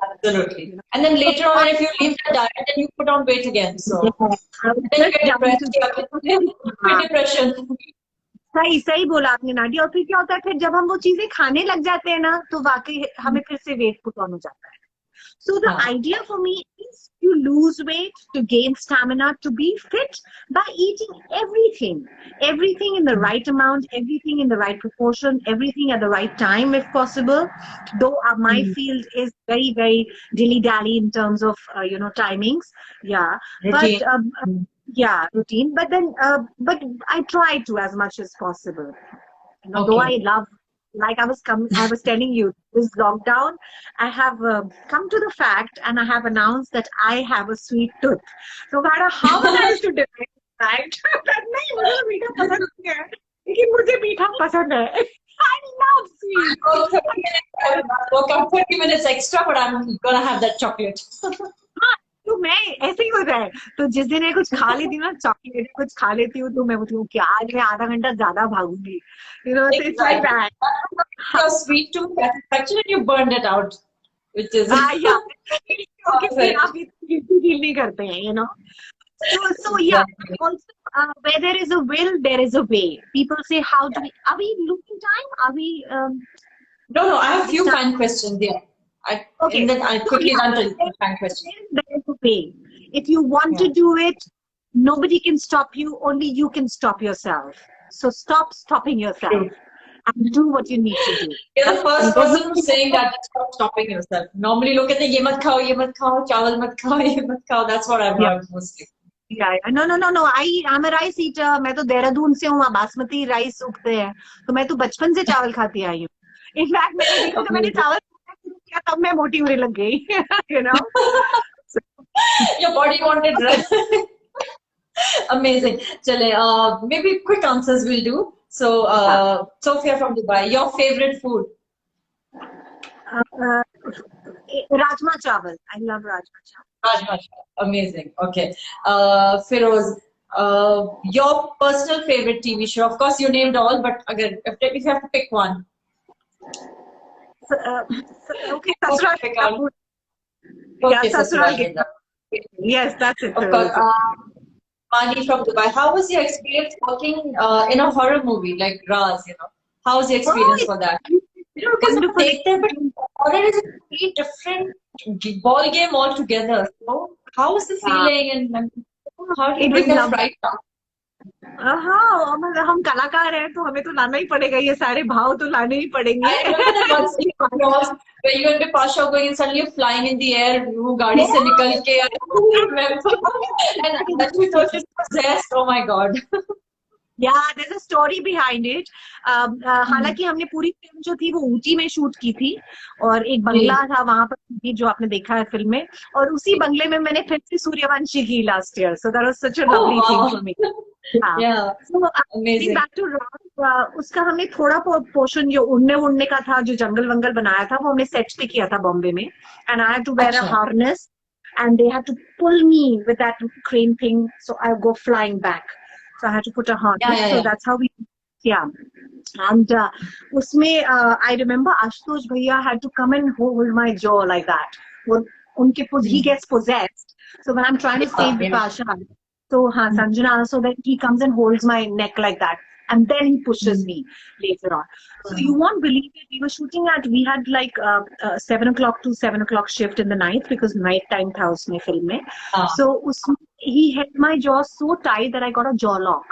Absolutely. And then later on, if you leave the diet, then you put on weight again. So then you get depression. सही बोला आपने नाडी. और फिर क्या होता है, फिर जब हम वो चीजें खाने लग जाते हैं ना, तो वाकई हमें फिर से वेट पुट ऑन हो जाता है. So the idea for me is to lose weight, to gain stamina, to be fit by eating everything in the right amount, everything in the right proportion, everything at the right time if possible. Though my field is very, very dilly-dally in terms of, you know, timings. Yeah. Routine. But, routine. But then, but I try to as much as possible. You know, though I love, like I was telling you, this lockdown, I have come to the fact and I have announced that I have a sweet tooth. No matter how much I used to deny it, नहीं मुझे मीठा पसंद नहीं है, लेकिन मुझे मीठा पसंद है. I love sweet. Work out 30 minutes extra, but I'm gonna have that chocolate. तो मैं ऐसे ही होता है. तो जिस दिन मैं कुछ खा लेती हूँ ना, चॉकलेट कुछ खा लेती हूँ, तो मैं बोलती हूँ कि आज मैं आधा घंटा ज्यादा भागूंगी. You know, so it's like that. Your sweet tooth satisfaction and you burned it out, which is yeah. Okay, फिर आप इतनी फील नहीं करते हैं, you know. So yeah. Also, where there is a will, there is a way. People say, how do we? Are we losing time? Are we? No. I have a few fun questions there. Okay. And then I'll quickly run to fun questions. There is a way. If you want to do it, nobody can stop you. Only you can stop yourself. So stop stopping yourself and do what you need to do. You're the first person who's saying that. Stop stopping yourself. Normally, look at the ye mat khao, chawal mat khao, ye mat khao. That's what I've heard mostly. No. I'm a rice eater. मैं तो देहरादून से हूँ, वहाँ basmati rice उगते हैं, तो मैं तो बचपन से चावल खाती आई हूँ. इनफैक्ट मैंने देखा जब मैंने चावल खाना शुरू किया तब मैं मोटी होने लग गई. You know. Your body wanted rest. Amazing. Chale, maybe quick answers will do. So, Sophia from Dubai, your favorite food? Rajma chawal. I love rajma chawal. Rajma. Amazing. Okay. Firoz, your personal favorite TV show? Of course, you named all, but again, if you have to pick one. Okay, Sasural. Okay, Sasural. Yes, that's it. Of course. Mani from Dubai, how was your experience working in a horror movie like Raaz? You know, how was your experience for that? You know, because but horror is a very different ball game altogether. So, how was the feeling and how did you bring that right down? हाँ, हम कलाकार हैं तो हमें तो लाना ही पड़ेगा, ये सारे भाव तो लाने ही पड़ेंगे. I remember that one scene where you and Pasha are going and suddenly you're flying in the air, वो गाड़ी से निकल के, I remember, and actually thought she was possessed. Oh my God. Yeah, there's a story behind it. हालांकि हमने पूरी film जो थी वो ऊटी में शूट की थी और एक बंगला था वहां पर जो आपने देखा है फिल्म में, और उसी बंगले में मैंने फिर से सूर्यवंशी की last year. So that was such a lovely thing for me. Yeah, so amazing. Back to Raaz, उसका हमने थोड़ा पोर्शन जो उड़ने का था, जो जंगल वंगल बनाया था, वो हमने सेट पे किया था बॉम्बे में, and I had to wear a harness and they had to pull me with that crane thing, so I go flying back. So I had to put a harness. So that's how we, and उसमें I remember Ashutosh Bhaiya had to come and hold my jaw like that. He gets possessed. So when I'm trying to save the Pasha, so Sanjana, so that he comes and holds my neck like that, and then he pushes me later on. So you won't believe it. We were shooting we had like 7 o'clock to 7 o'clock shift in the night because night time tha usme film mein. So he held my jaw so tight that I got a jaw lock.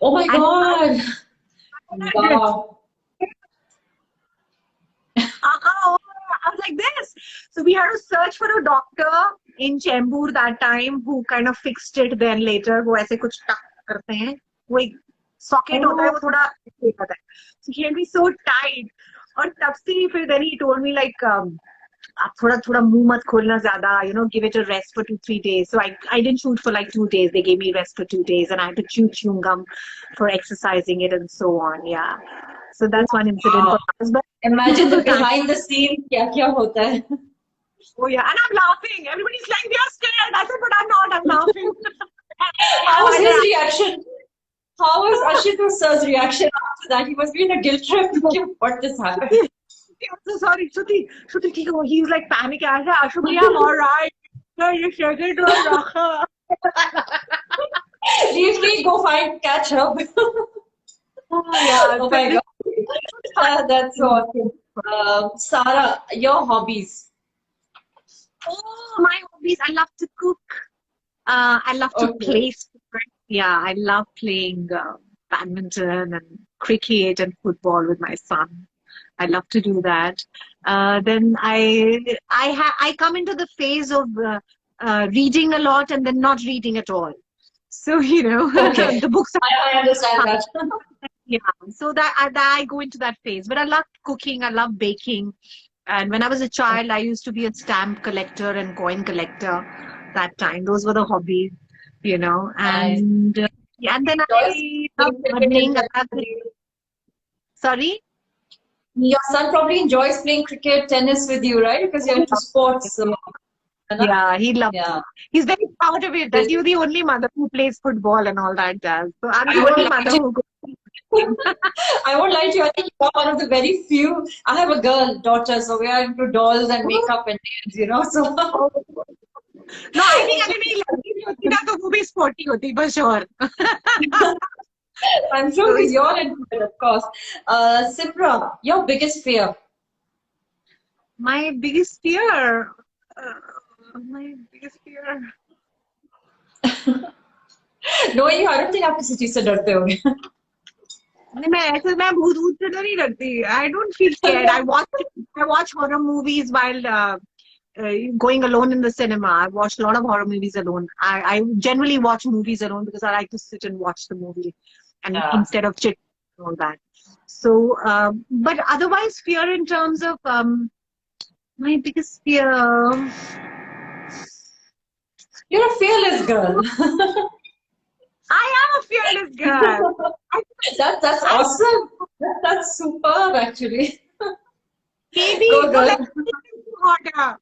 Oh my God! Wow. I was like this. So we had to search for a doctor in Chembur that time who kind of fixed it then later. वो ऐसे कुछ करते हैं, वो एक socket होता है, वो थोड़ा होता है. So he had me so tight. और तब से फिर then he told me like आप थोड़ा मुंह मत खोलना ज़्यादा, you know, give it a rest for 2-3 days. So I didn't shoot for like 2 days. They gave me rest for 2 days and I had to chew chewing gum for exercising it and so on. Yeah. So that's one incident. Wow. But imagine the behind the scenes, क्या hota hai. Oh yeah, and I'm laughing. Everybody's like, they're scared. I said, but I'm not. I'm laughing. How was his reaction? How was Ashutosh sir's reaction after that? He must be in a guilt trip. What just happened? I'm so sorry, Shruti, he was like panic. I said, Ashutosh, I'm all right. No, you shake it to Leave, go catch her. Oh yeah. Oh my God. That's so awesome. Sara, your hobbies? Oh, my hobbies. I love to cook. I love to play sports. Yeah, I love playing badminton and cricket and football with my son. I love to do that. Then I come into the phase of reading a lot and then not reading at all. So, you know, the books. I understand that. Yeah, so that I go into that phase. But I love cooking. I love baking. And when I was a child, I used to be a stamp collector and coin collector that time. Those were the hobbies, you know. And and then I love gardening. Sorry? Your son probably enjoys playing cricket, tennis with you, right? Because you're into sports. So. Yeah, he loves it. He's very proud of it that you're the only mother who plays football and all that jazz. So I'm the only mother who goes. I won't lie to you. I think you're one of the very few. I have a daughter, so we are into dolls and makeup and nails, you know. So. No, I think अगर मेरी लड़की होती ना तो वो भी sporty होती for sure. I'm sure because you're into it, of course. Simran, your biggest fear? My biggest fear. No, I don't think आप किसी चीज से डरते होंगे. मैं भूत से तो नहीं डरती. I don't feel scared. I watch horror movies while going alone in the cinema. I watched a lot of horror movies alone. I generally watch movies alone because I like to sit and watch the movie, and instead of chit and all that. So, but otherwise, fear in terms of my biggest fear. You're a fearless girl. I am a fearless girl. That's awesome. That's superb, actually. Maybe Go, girl. harder.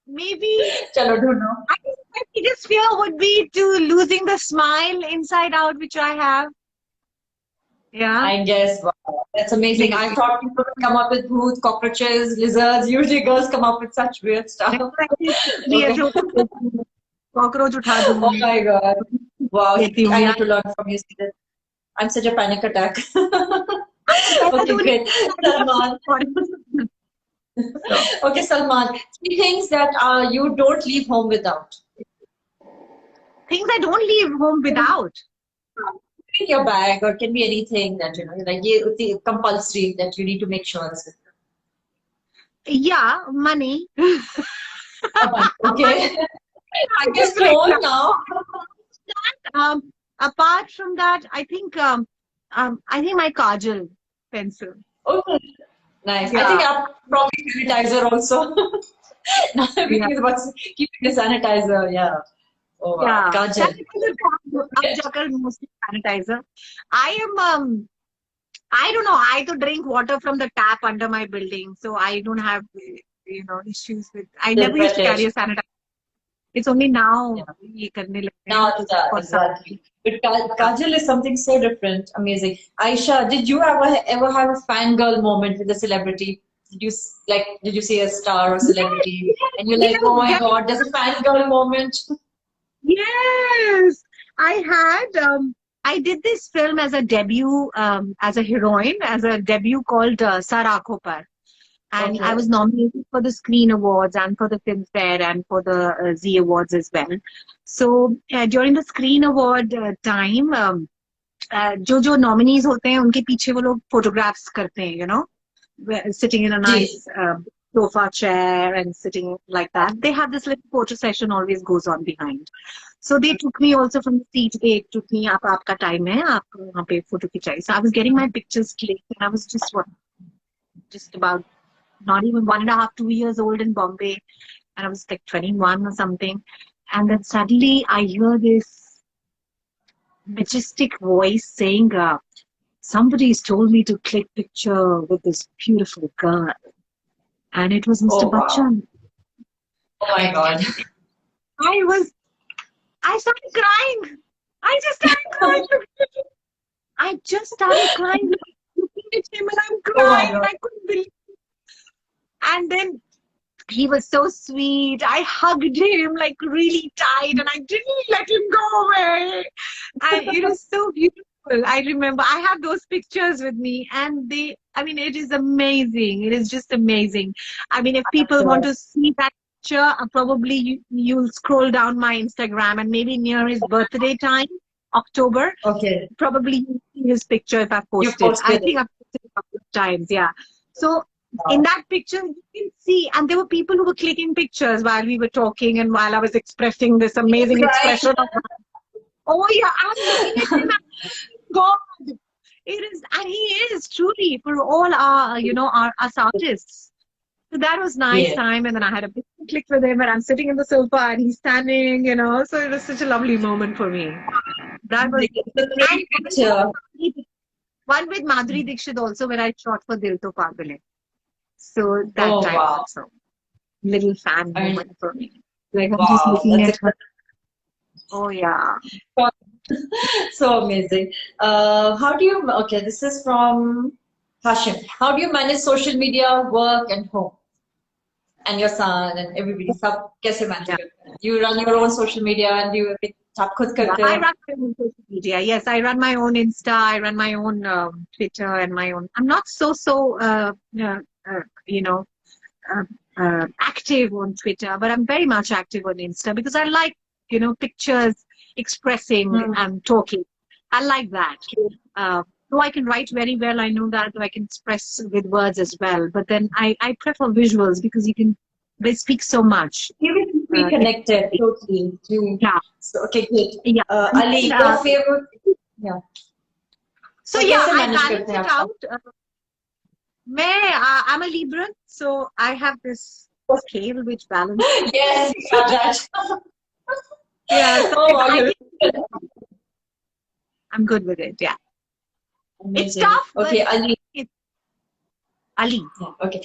Maybe Chalo, do know. I think my biggest fear would be to losing the smile inside out, which I have. Yeah. I guess. Wow. That's amazing. I thought people would come up with bhoots, cockroaches, lizards. Usually girls come up with such weird stuff. Cockroach utha do. Oh my God. Wow. I need to learn from you. I'm such a panic attack. Okay, great. Salman. Okay, Salman. 3 things that you don't leave home without. Things I don't leave home without. In your bag, or can be anything that like compulsory that you need to make sure is with you. Yeah, money. Okay. I guess phone now. Apart from that, I think my kajal pencil. Okay. Nice. Yeah. I think I'm probably sanitizer also. Now everything is about keeping the sanitizer. Yeah. Oh wow. Yeah. Kajal. Mostly sanitizer. I don't know. I to drink water from the tap under my building, so I don't have issues with. I never used to carry a sanitizer. It's only now. Yeah. Now it's exactly. But kajal is something so different. Amazing. Aisha, did you ever have a fangirl moment with a celebrity? Did you see a star or celebrity and you're like, oh my God, there's a fangirl moment? Yes, I did this film as a debut, as a heroine, as a debut called Sar Aankhon Par. And I was nominated for the Screen Awards and for the Filmfare and for the Zee Awards as well. So during the Screen Award time, जो nominees होते हैं उनके पीछे वो लोग photographs करते हैं, sitting in a nice sofa chair and sitting like that. They have this little photo session always goes on behind. So they took me also from the seat. They took me up. आपका time है, आपको वहाँ पे photo खिंचाई. So I was getting my pictures clicked, and I was just about not even 1.5, 2 years old in Bombay, and I was like 21 or something. And then suddenly I hear this majestic voice saying, "Somebody's told me to click picture with this beautiful girl." And it was Mr. Bachchan. Oh my God. I started crying. I just started crying. I just started crying, looking at him, and I'm crying. I couldn't believe it. And then he was so sweet. I hugged him like really tight, and I didn't let him go away. And it was so beautiful. I remember I have those pictures with me, and it is amazing. It is just amazing. I mean, if people want to see that picture, probably you'll scroll down my Instagram, and maybe near his birthday time, October. Okay. Probably you'll see his picture if I posted. I think I've posted a couple of times. Yeah. So in that picture, you can see, and there were people who were clicking pictures while we were talking and while I was expressing this amazing expression of, oh yeah, I'm looking at him. God, it is, and he is truly for all our, us artists. So that was nice time, and then I had a big click with him, and I'm sitting in the sofa, and he's standing, so it was such a lovely moment for me. That was one with Madhuri Dixit also, when I shot for Dil To Pagal Hai. So that time also, little fan moment for me. Like I'm just looking at her. Oh yeah. So amazing. How do you, this is from Hashim. How do you manage social media, work and home? And your son and everybody. Sab kaise manage? You run your own social media and you sab khud karte I run my own social media. Yes, I run my own Insta. I run my own Twitter and my own. I'm not so active on Twitter, but I'm very much active on Insta because I like pictures, expressing and talking. I like that. Though I can write very well, I know that. Though I can express with words as well. But then I prefer visuals because you can they speak so much. We connected totally. Yeah. So, okay, great. Yeah. Ali, your favorite? Yeah. So yeah, I balance it out. I'm a Libra, so I have this scale which balances. Yes, you got that. Yeah, so Oh, I'm good with it. Yeah. amazing. It's tough. Okay, Ali. Ali. Yeah, okay.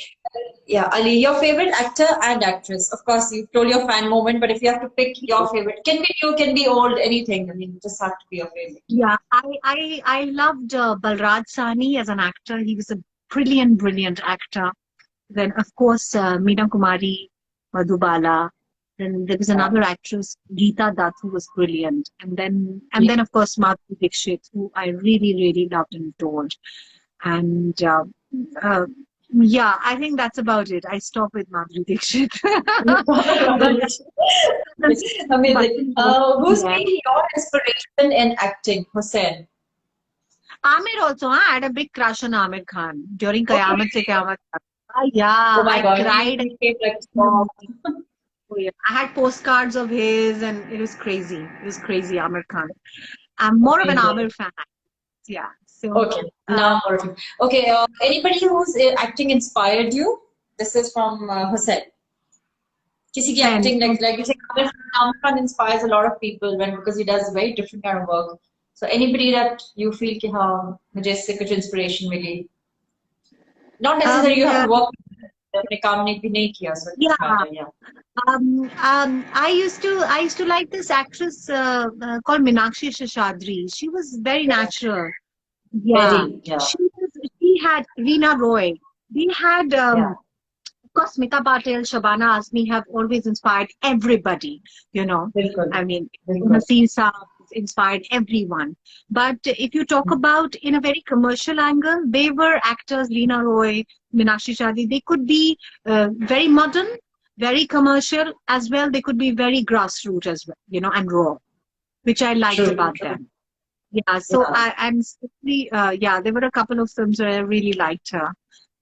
Yeah, Ali, your favorite actor and actress. Of course, you told your fan moment, but if you have to pick your favorite, can be new, can be old, anything. I mean, just have to be your favorite. Yeah, I loved Balraj Sahni as an actor. He was a brilliant actor. Then, of course, Meena Kumari, Madhubala. Then there was another actress, Geeta Dutt, who was brilliant. And then of course, Madhuri Dixit, who I really loved and adored. And yeah, I think that's about it. I stop with Madhuri Dixit. Amazing. Who's been your inspiration in acting, Hussain? Amir also, I had a big crush on Amir Khan during Qayamat Se Qayamat. Yeah, Oh my God, cried. Oh, yeah. I had postcards of his, and it was crazy. It was crazy, Amir Khan. I'm more of an Amir fan. Yeah. So. Okay. Now, okay. Anybody who's acting inspired you? This is from Hussain. Kisi ki acting like you say, Amir Khan inspires a lot of people because he does very different kind of work. So anybody that you feel कि हाँ मुझे इससे कुछ inspiration milli. Not necessarily you have to work. अपने काम ने भी नहीं किया. So yeah. I used to like this actress called Meenakshi Seshadri. She was very natural. Yeah. She had Reena Roy. We had of course Smita Patel, Shabana Azmi have always inspired everybody. You know, I mean, Nasir Saab inspired everyone. But if you talk about in a very commercial angle, they were actors, Reena Roy, Meenakshi Seshadri. They could be very modern, very commercial as well. They could be very grassroots as well, you know, and raw, which I liked about them. Yeah, so I'm simply, there were a couple of films where I really liked her.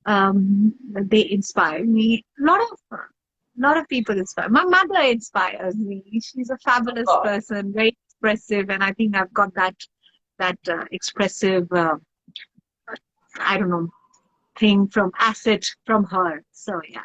They inspired me. A lot of people inspire. My mother inspires me. She's a fabulous person, very expressive, and I think I've got that expressive, I don't know, thing asset from her. So yeah.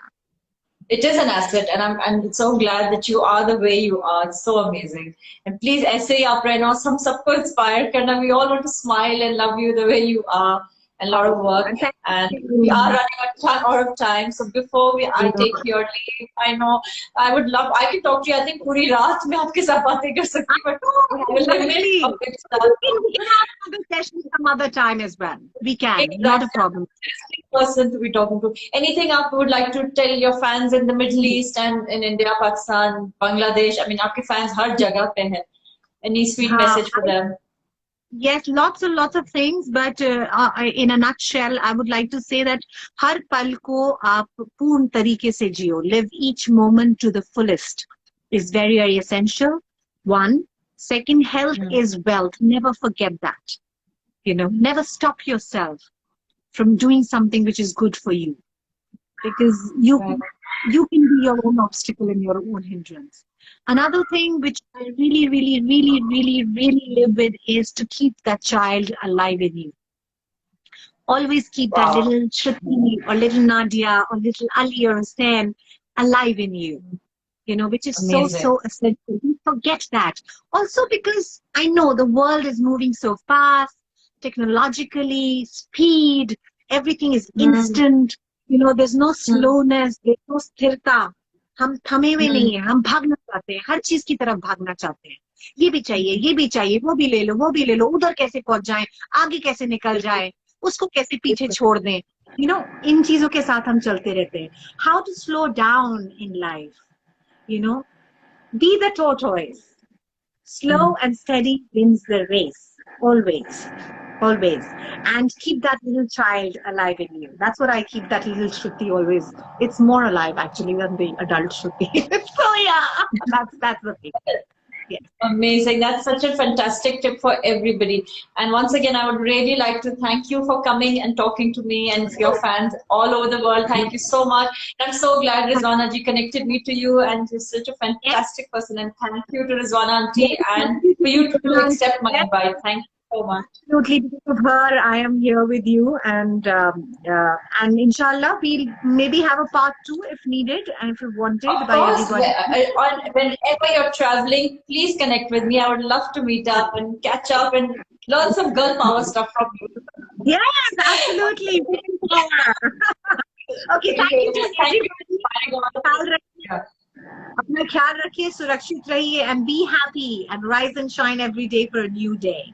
It is an asset, and I'm so glad that you are the way you are. It's so amazing. And please, ऐसे ही आप रहना, हम सबको inspire करना. We all want to smile and love you the way you are. And a lot of work, and we are running out of time. So before I take your leave, I know I can talk to you. I think पूरी रात में आपके साथ बातें कर सकती हूँ. We can have another session some other time as well. We can, not a problem. Person to be talking to. Anything you would like to tell your fans in the Middle East and in India, Pakistan, Bangladesh? I mean, आपके fans हर जगह पे हैं. Any sweet message for them? Yes, lots and lots of things, but in a nutshell, I would like to say that हर पल को आप पूर्ण तरीके से जियो. Live each moment to the fullest is very, very essential. One. Second, health is wealth. Never forget that. You know, never stop yourself from doing something which is good for you, because you can be your own obstacle and your own hindrance. Another thing which I really live with is to keep that child alive in you. Always keep that little Shruti or little Nadia or little Ali or Hussain alive in you. You know, which is so essential. Don't forget that. Also, because I know the world is moving so fast, technologically, speed, everything is instant. You know, there's no slowness, there's no sthirta. हम थमे हुए नहीं हैं, हम भागना चाहते हैं, हर चीज की तरफ भागना चाहते हैं. ये भी चाहिए, वो भी ले लो, उधर कैसे पहुंच जाएं, आगे कैसे निकल जाएं, उसको कैसे पीछे छोड़ दें. You know, इन चीजों के साथ हम चलते रहते हैं. How to slow down in life? You know, be the tortoise. Slow and steady wins the race. Always. And keep that little child alive in you. That's what I keep, that little Shruti always. It's more alive actually than the adult Shruti. So yeah, that's the thing. Yes. Amazing. That's such a fantastic tip for everybody. And once again, I would really like to thank you for coming and talking to me and for your fans all over the world. Thank you so much. I'm so glad Rizwana ji connected me to you, and you're such a fantastic person. And thank you to Rizwana auntie and for you to accept my invite. Thank you so much. Absolutely, because of her, I am here with you, and inshallah, we'll maybe have a part 2 if needed and if you wanted. Of course, whenever you're traveling, please connect with me. I would love to meet up and catch up and learn some girl power stuff from you. Yes, absolutely. Okay, thank you to everybody. अपना ख्याल रखिए, सुरक्षित रहिए, and be happy and rise and shine every day for a new day.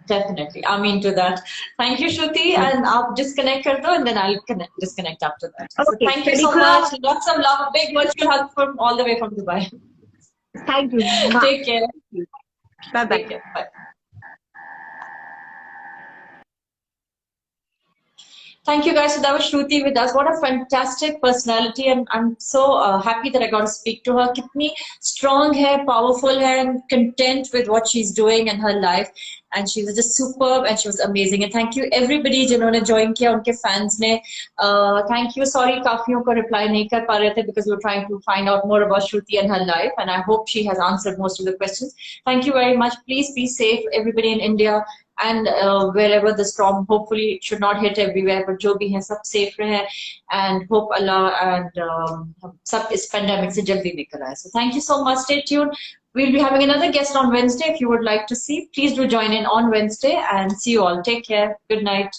Definitely, I'm into that. Thank you, Shruti, and I'll disconnect her though, and then I'll disconnect after that. Okay. So thank you so much. Lots of love, big virtual hug from all the way from Dubai. Thank you. Take care. Bye bye. Take care. Bye. Thank you guys. So that was Shruti with us. What a fantastic personality, and I'm so happy that I got to speak to her. Kitni strong hai, powerful hai, and content with what she's doing in her life. And she was just superb, and she was amazing. And thank you everybody जिन्होंने join किया, उनके fans ने. Thank you. Sorry, काफियों को reply नहीं कर पा रहे थे because we were trying to find out more about Shruti and her life, and I hope she has answered most of the questions. Thank you very much. Please be safe, everybody in India. And wherever the storm, hopefully it should not hit everywhere, but jo bhi hai sab safe rahe, and hope Allah and sab is pandemic se jaldi nikal aaye. So thank you so much. Stay tuned. We'll be having another guest on Wednesday. If you would like to see, please do join in on Wednesday, and see you all. Take care. Good night.